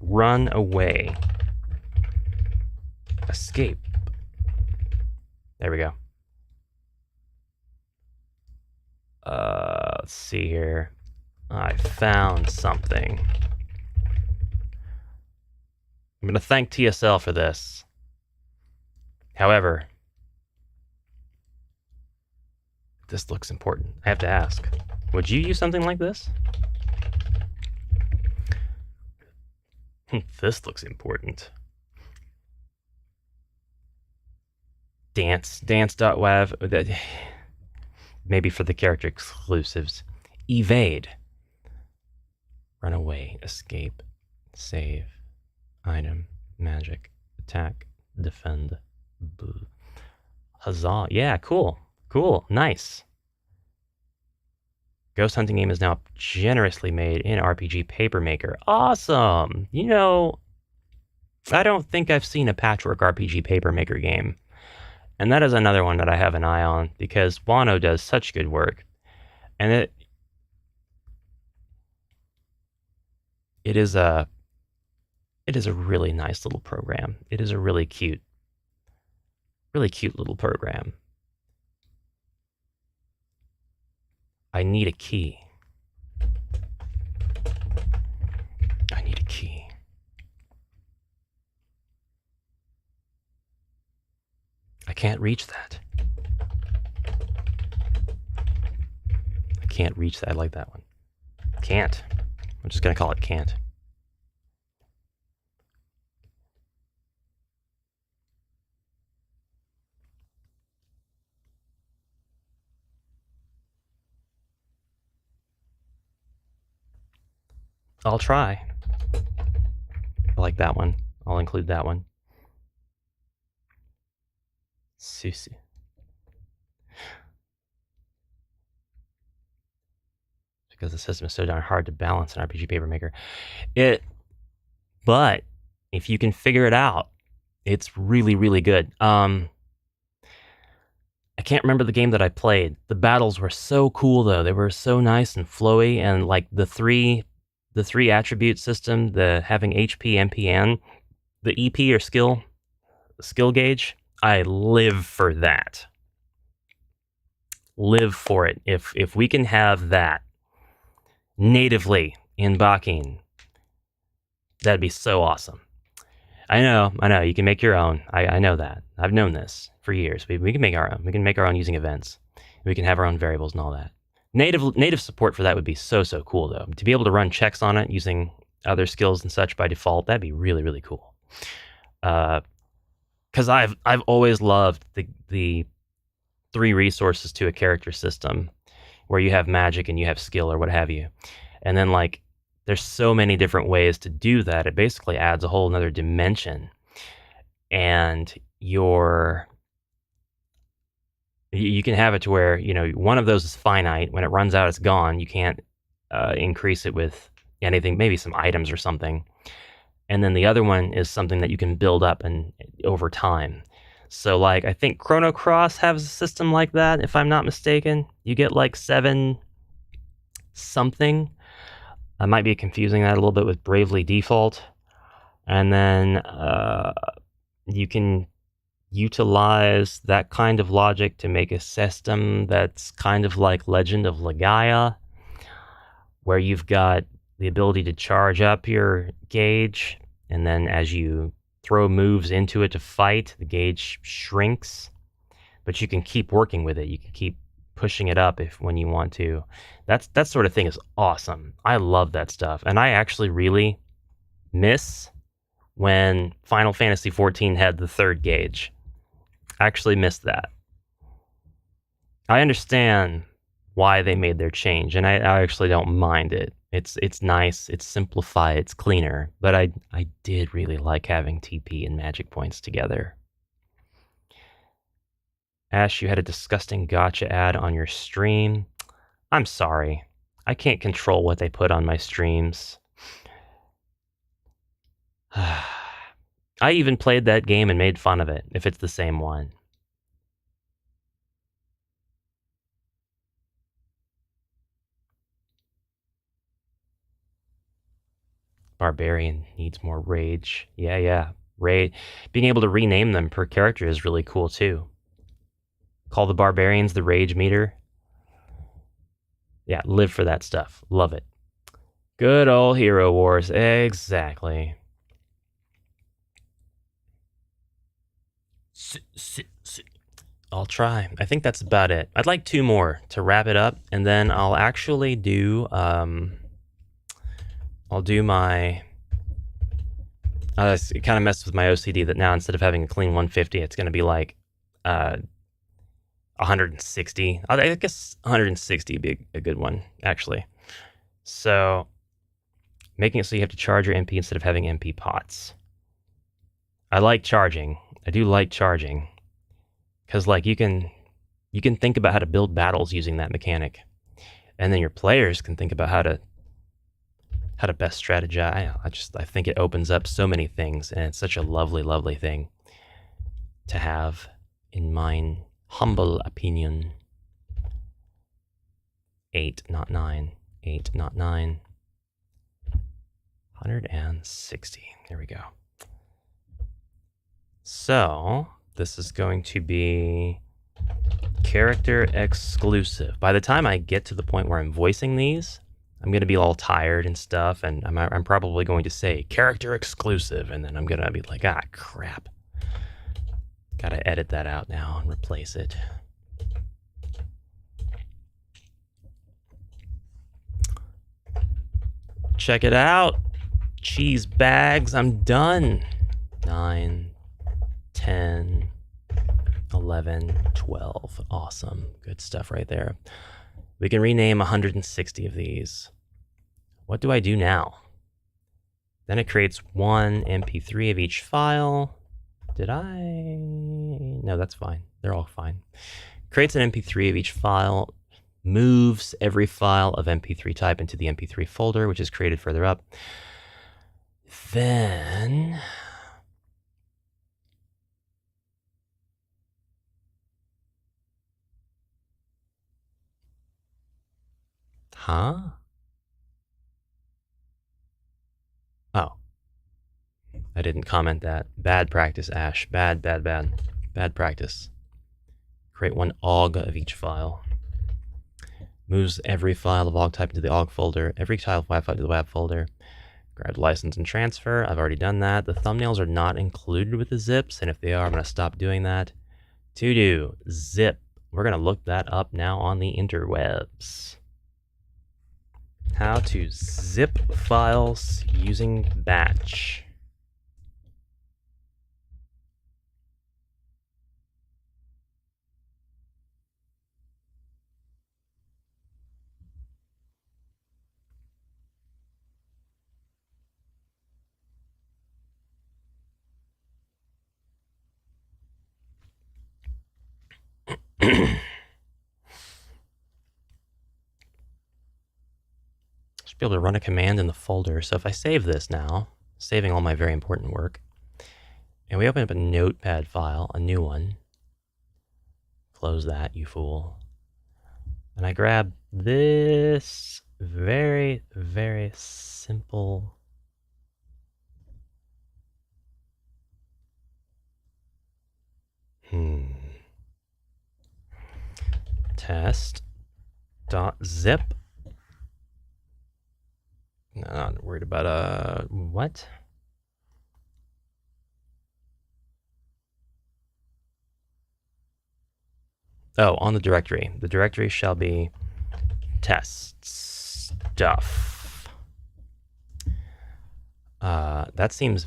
Run away. Escape. There we go. Let's see here. I found something. I'm going to thank TSL for this. However, this looks important. I have to ask. Would you use something like this? This looks important. Dance.wav. Maybe for the character exclusives. Evade. Run away. Escape. Save. Item. Magic. Attack. Defend. Boo. Huzzah. Yeah, cool. Cool. Nice. Ghost hunting game is now generously made in RPG Papermaker. Awesome! You know, I don't think I've seen a Patchwork RPG Papermaker game. And that is another one that I have an eye on, because Wano does such good work. And it is a really nice little program. It is a really cute little program. I need a key. I need a key. I can't reach that. can't reach that. I like that one. Can't. I'm just going to call it can't. I'll try. I like that one. I'll include that one. Susie. Because the system is so darn hard to balance in RPG Paper Maker. But if you can figure it out, it's really, really good. I can't remember the game that I played. The battles were so cool though. They were so nice and flowy, and like the three attribute system, the having HP, MP, and the EP or skill gauge. I live for that. Live for it. If we can have that natively in Bakin, that'd be so awesome. I know, you can make your own. I know that. I've known this for years. We can make our own. We can make our own using events. We can have our own variables and all that. Native support for that would be so cool though. To be able to run checks on it using other skills and such by default, that'd be really, really cool. Because I've always loved the 3 resources to a character system where you have magic and you have skill or what have you. And then like there's so many different ways to do that. It basically adds a whole nother dimension. And you can have it to where, one of those is finite. When it runs out, it's gone. You can't increase it with anything, maybe some items or something. And then the other one is something that you can build up and over time. So like I think Chrono Cross has a system like that, if I'm not mistaken. You get like 7 something. I might be confusing that a little bit with Bravely Default. And then you can utilize that kind of logic to make a system that's kind of like Legend of Legaia, where you've got the ability to charge up your gauge, and then as you throw moves into it to fight, the gauge shrinks, but you can keep working with it. You can keep pushing it up when you want to. That sort of thing is awesome. I love that stuff. And I actually really miss when Final Fantasy XIV had the 3rd gauge. I actually miss that. I understand why they made their change, and I actually don't mind it. It's nice, it's simplified, it's cleaner, but I did really like having TP and magic points together. Ash, you had a disgusting gotcha ad on your stream. I'm sorry. I can't control what they put on my streams. I even played that game and made fun of it, if it's the same one. Barbarian needs more rage. Yeah. Rage. Being able to rename them per character is really cool too. Call the barbarians the rage meter. Yeah, live for that stuff. Love it. Good old Hero Wars. Exactly. I'll try. I think that's about it. I'd like 2 more to wrap it up, and then I'll actually do I'll do my it kind of messes with my OCD that now instead of having a clean 150, it's going to be like 160. I guess 160 would be a good one, actually. So making it so you have to charge your MP instead of having MP pots. I like charging. I do like charging. Because like you can think about how to build battles using that mechanic. And then your players can think about how to best strategize. I think it opens up so many things, and it's such a lovely, lovely thing to have, in my humble opinion. 8, not 9. 8, not 9. 160. There we go. So this is going to be character exclusive. By the time I get to the point where I'm voicing these, I'm going to be all tired and stuff, and I'm probably going to say character exclusive, and then I'm going to be like, ah, crap. Gotta edit that out now and replace it. Check it out. Cheese bags. I'm done. 9, 10, 11, 12. Awesome. Good stuff right there. We can rename 160 of these. What do I do now? Then it creates one MP3 of each file. Did I? No, that's fine. They're all fine. Creates an MP3 of each file, moves every file of MP3 type into the MP3 folder, which is created further up. Then oh. I didn't comment that. Bad practice, Ash. Bad practice. Create one OGG of each file. Moves every file of OGG type into the OGG folder, every file of WAV file to the WAV folder. Grab license and transfer. I've already done that. The thumbnails are not included with the zips, and if they are, I'm going to stop doing that. To do zip. We're going to look that up now on the interwebs. How to zip files using batch. Should be able to run a command in the folder. So if I save this now, saving all my very important work, and we open up a notepad file, a new one, close that, you fool, and I grab this very, very simple test.zip. No, not worried about what? Oh, on the directory. The directory shall be test stuff. That seems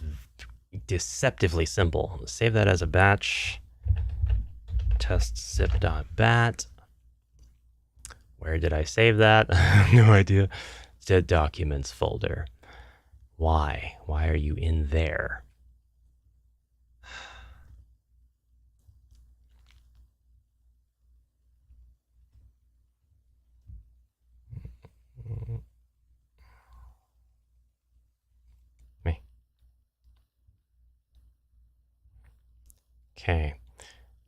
deceptively simple. Save that as a batch. Test zip.bat. Where did I save that? No idea. It's the documents folder. Why? Why are you in there? Me. Okay.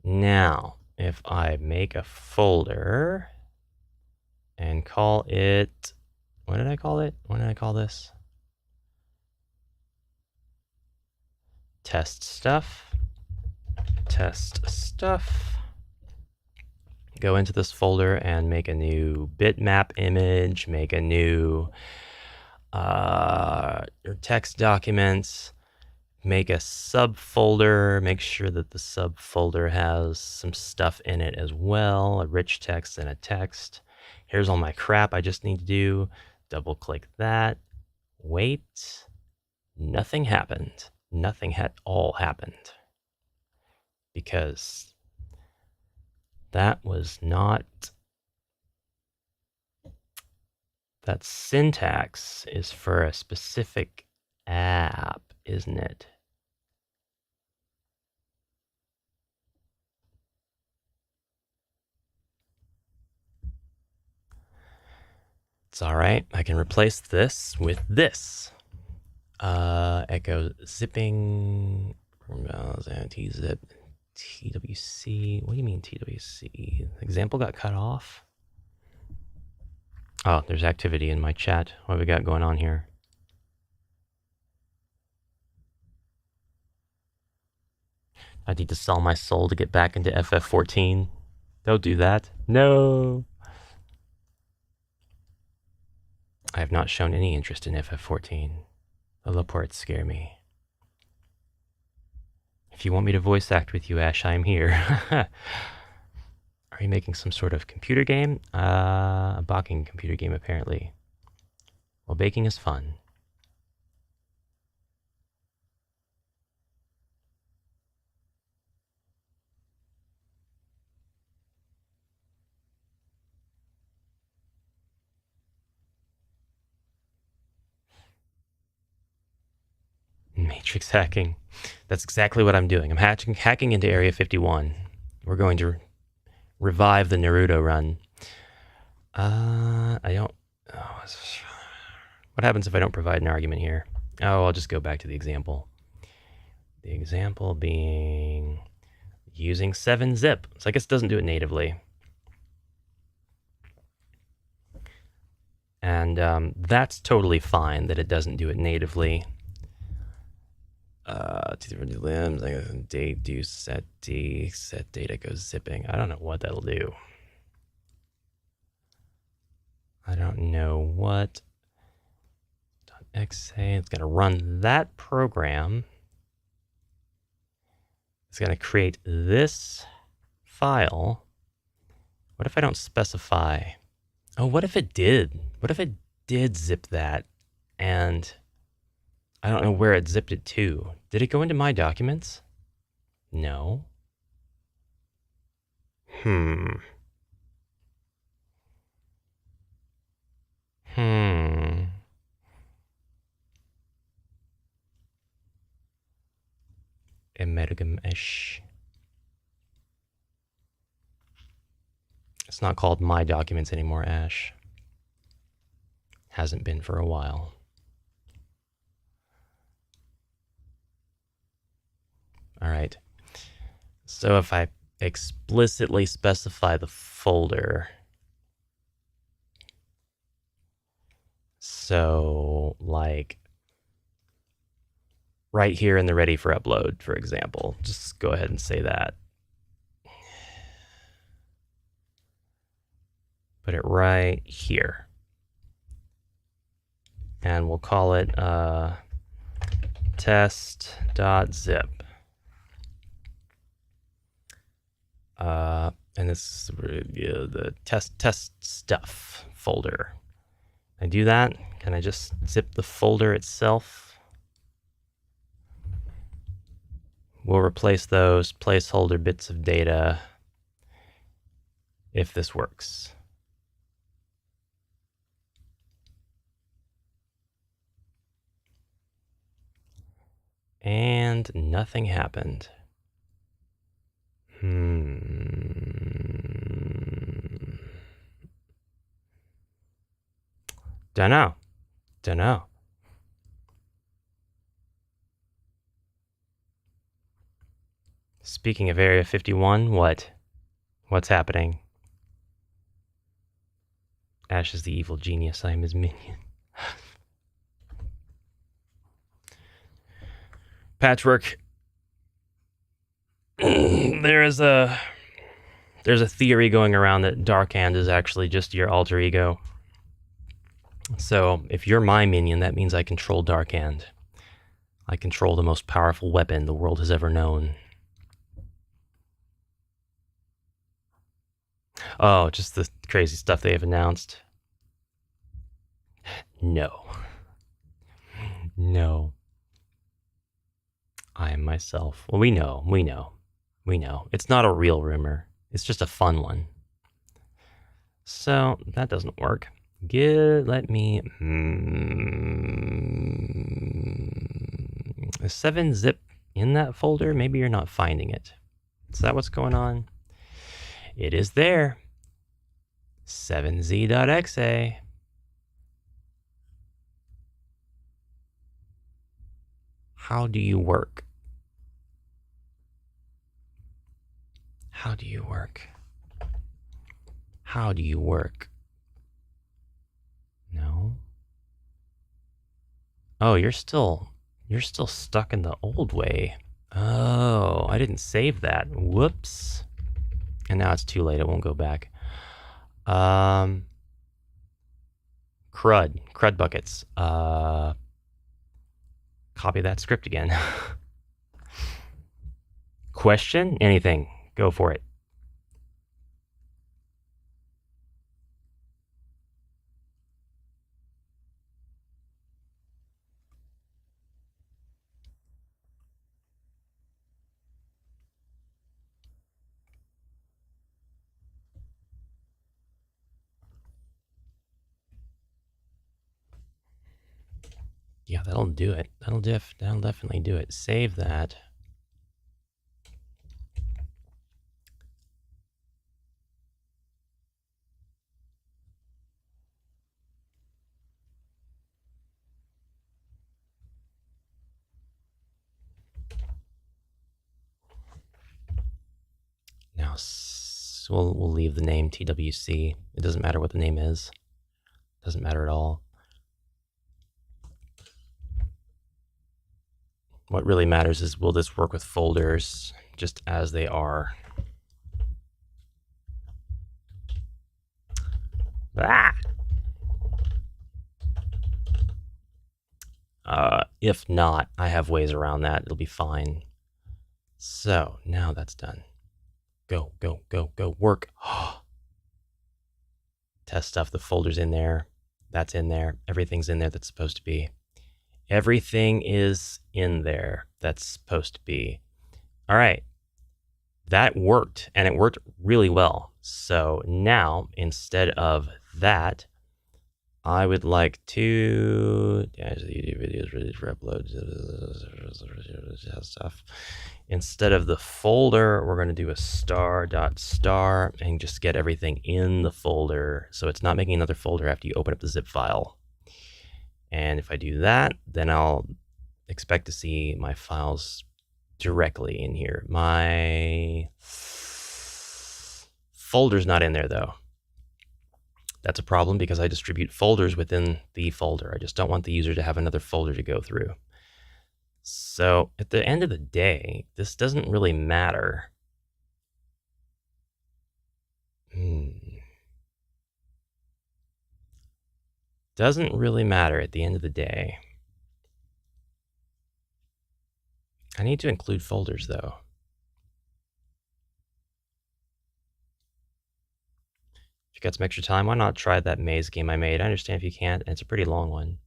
Now, if I make a folder and call it, what did I call it? What did I call this? Test stuff. Test stuff. Go into this folder and make a new bitmap image, make a new text documents, make a subfolder, make sure that the subfolder has some stuff in it as well, a rich text and a text. Here's all my crap I just need to do. Double click that. Wait. Nothing happened. Nothing at all happened. Because that was not... That syntax is for a specific app, isn't it? It's all right. I can replace this with this. Echo zipping, tzip, TWC. What do you mean TWC? Example got cut off? Oh, there's activity in my chat. What have we got going on here? I need to sell my soul to get back into FF14. Don't do that. No. I have not shown any interest in FF14. The low parts scare me. If you want me to voice act with you, Ash, I'm here. Are you making some sort of computer game? A Bakken computer game, apparently. Well, baking is fun. Matrix hacking. That's exactly what I'm doing. I'm hacking into Area 51. We're going to revive the Naruto run. I don't... Oh, what happens if I don't provide an argument here? Oh, I'll just go back to the example. The example being using 7-zip. So I guess it doesn't do it natively. And that's totally fine that it doesn't do it natively. Two different limbs, like date do set D, set data goes zipping. I don't know what that'll do. I don't know what. .exe, it's going to run that program. It's going to create this file. What if I don't specify? Oh, what if it did? What if it did zip that and I don't know where it zipped it to? Did it go into my documents? No. Emergum-ish. It's not called My Documents anymore, Ash. Hasn't been for a while. All right. So if I explicitly specify the folder, so like right here in the ready for upload, for example, just go ahead and say that. Put it right here. And we'll call it test.zip. And this is the test stuff folder. I do that. Can I just zip the folder itself? We'll replace those placeholder bits of data if this works. And nothing happened. Dunno. Speaking of Area 51, what's happening? Ash is the evil genius. I am his minion. Patchwork. There's a theory going around that Darkhand is actually just your alter ego. So if you're my minion, that means I control Darkhand. I control the most powerful weapon the world has ever known. Oh, just the crazy stuff they have announced. No. I am myself. Well, we know. It's not a real rumor. It's just a fun one. So that doesn't work. Let me... Is 7-zip in that folder? Maybe you're not finding it. Is that what's going on? It is there. 7z.exe. How do you work? How do you work? How do you work? No. Oh, you're still stuck in the old way. Oh, I didn't save that. Whoops. And now it's too late. It won't go back. Crud buckets. Copy that script again. Question? Anything. Go for it. Yeah, that'll do it. That'll definitely do it. Save that. Now, we'll leave the name TWC. It doesn't matter what the name is. Doesn't matter at all. What really matters is, will this work with folders just as they are? Ah! If not, I have ways around that. It'll be fine. So, now that's done. Go, go, go, go. Work. Test stuff. The folder's in there. That's in there. Everything's in there that's supposed to be. Everything is in there that's supposed to be. All right. That worked, and it worked really well. So now, instead of that, I would like to YouTube videos ready for upload stuff. Instead of the folder, we're going to do a star.star and just get everything in the folder. So it's not making another folder after you open up the zip file. And if I do that, then I'll expect to see my files directly in here. My folder's not in there though. That's a problem because I distribute folders within the folder. I just don't want the user to have another folder to go through. So at the end of the day, this doesn't really matter. Doesn't really matter at the end of the day. I need to include folders though. If you got some extra time, why not try that maze game I made? I understand if you can't, and it's a pretty long one.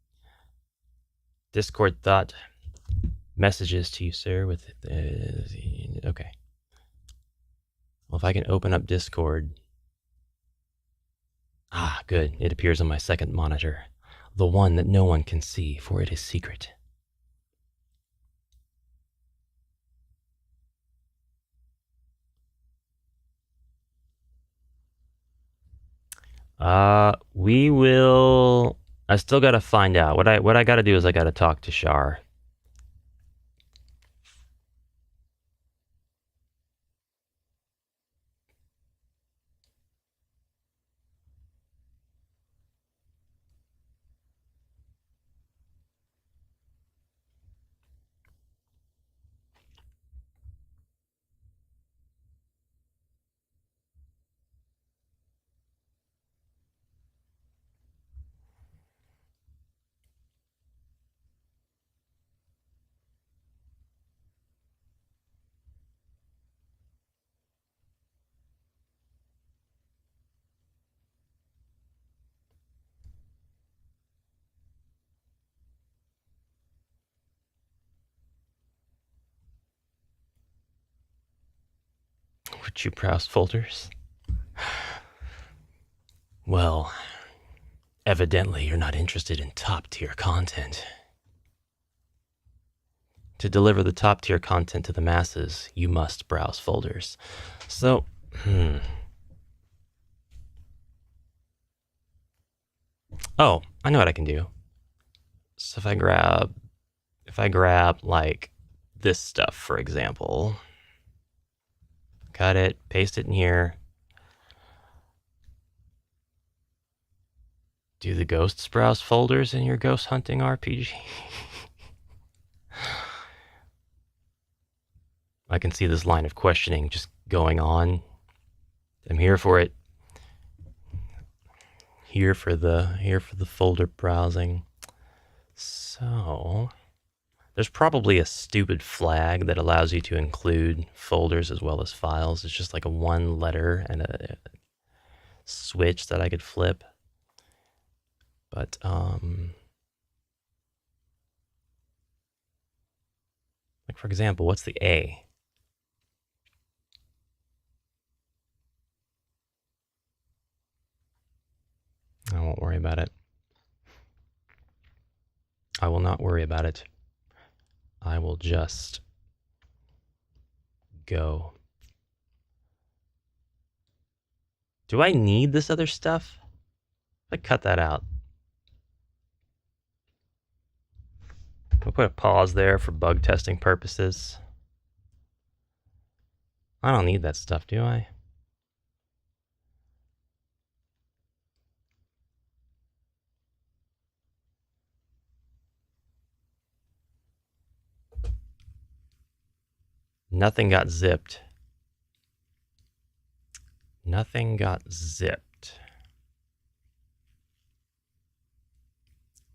Discord thought messages to you, sir, with okay. Well, if I can open up Discord. Ah, good. It appears on my second monitor. The one that no one can see, for it is secret. We will. I still gotta find out. What I gotta do is I gotta talk to Shar. Would you browse folders? Well, evidently you're not interested in top-tier content. To deliver the top-tier content to the masses, you must browse folders. So, Oh, I know what I can do. So if I grab like this stuff, for example, cut it, paste it in here. Do the ghosts browse folders in your ghost hunting RPG? I can see this line of questioning just going on. I'm here for it. Here for the folder browsing. So there's probably a stupid flag that allows you to include folders as well as files. It's just like a one letter and a switch that I could flip. But like for example, what's the A? I won't worry about it. I will not worry about it. I will just go. Do I need this other stuff? I cut that out. We'll put a pause there for bug testing purposes. I don't need that stuff, do I? Nothing got zipped. Nothing got zipped.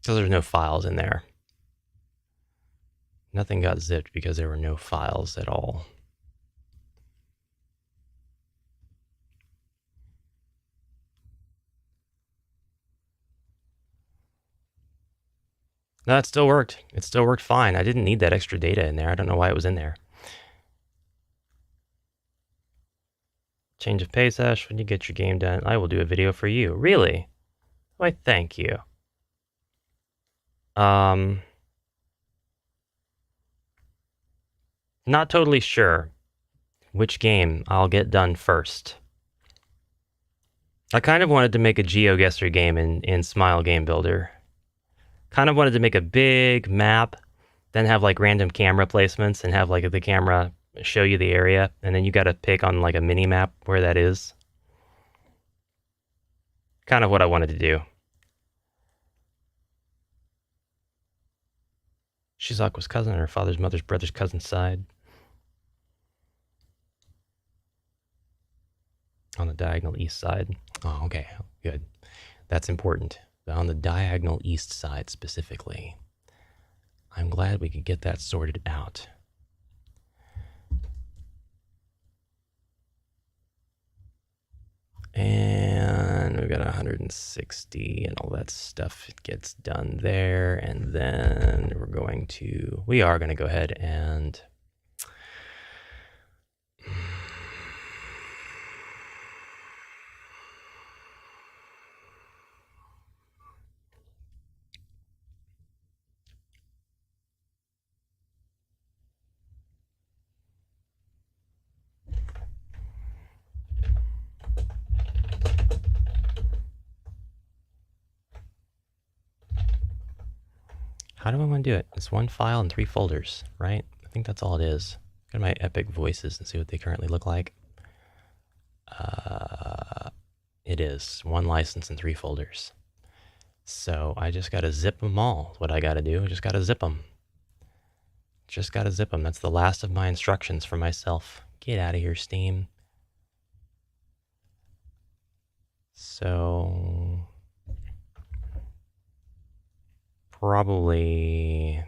So there's no files in there. Nothing got zipped because there were no files at all. No, it still worked. It still worked fine. I didn't need that extra data in there. I don't know why it was in there. Change of pace hash when you get your game done. I will do a video for you. Really? Why, thank you. Not totally sure which game I'll get done first. I kind of wanted to make a GeoGuessr game in Smile Game Builder. Kind of wanted to make a big map, then have like random camera placements and have like the camera show you the area, and then you got to pick on like a mini map where that is. Kind of what I wanted to do. Shizaku's cousin on her father's mother's brother's cousin's side. On the diagonal east side. Oh, okay, good. That's important. On the diagonal east side specifically. I'm glad we could get that sorted out. And we've got 160 and all that stuff gets done there. And then we are going to go ahead and how do I want to do it? It's one file and 3 folders, right? I think that's all it is. Go to my Epic Voices and see what they currently look like. It is 1 license and 3 folders. So I just got to zip them all. What I got to do, I just got to zip them. Just got to zip them. That's the last of my instructions for myself. Get out of here, Steam. So probably,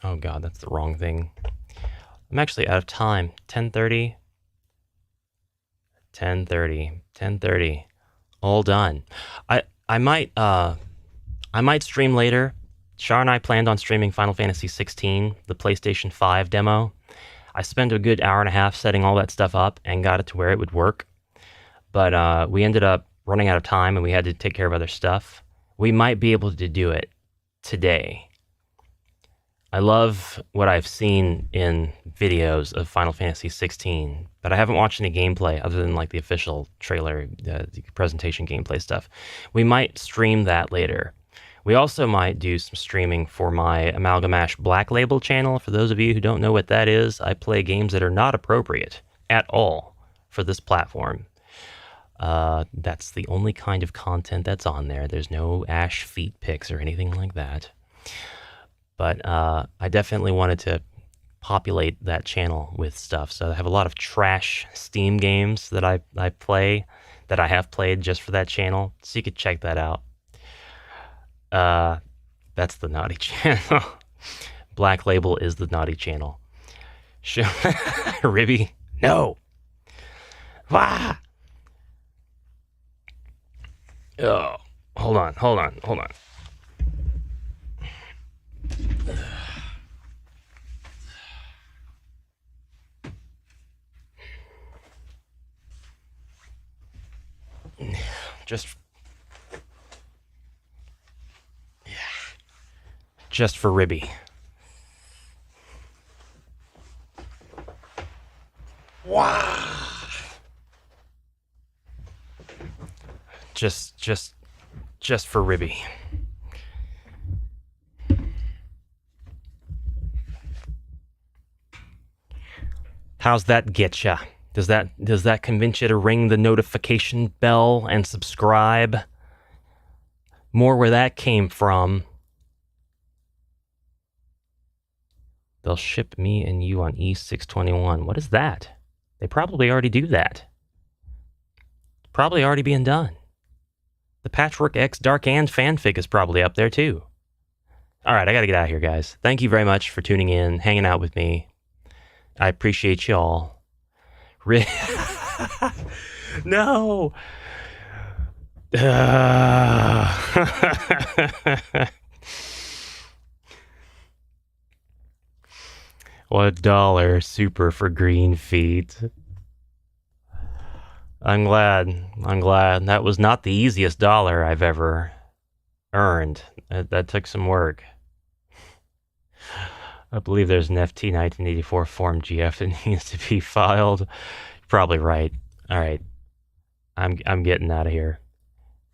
oh God, that's the wrong thing. I'm actually out of time. 10:30. 10:30. All done. I might stream later. Shar and I planned on streaming Final Fantasy 16, the PlayStation 5 demo. I spent a good hour and a half setting all that stuff up and got it to where it would work. But we ended up running out of time and we had to take care of other stuff. We might be able to do it today. I love what I've seen in videos of Final Fantasy 16, but I haven't watched any gameplay other than like the official trailer, the presentation gameplay stuff. We might stream that later. We also might do some streaming for my Amalgamash Black Label channel. For those of you who don't know what that is, I play games that are not appropriate at all for this platform. That's the only kind of content that's on there. There's no Ash feet pics or anything like that. But I definitely wanted to populate that channel with stuff. So I have a lot of trash Steam games that I play, that I have played just for that channel. So you could check that out. That's the naughty channel. Black Label is the naughty channel. Ribby, no. Wah! Oh, hold on. Just Just for Ribby. Wow. Just for Ribby. How's that get ya? Does that convince you to ring the notification bell and subscribe? More where that came from. They'll ship me and you on E621. What is that? They probably already do that. Probably already being done. The Patchwork X Dark and fanfic is probably up there too. All right, I gotta get out of here, guys. Thank you very much for tuning in, hanging out with me. I appreciate y'all. No. $1 super for green feet. I'm glad. That was not the easiest dollar I've ever earned. That took some work. I believe there's an FT 1984 Form GF that needs to be filed. You're probably right. All right. I'm getting out of here.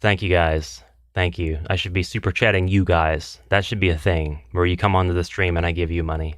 Thank you guys. Thank you. I should be super chatting you guys. That should be a thing where you come onto the stream and I give you money.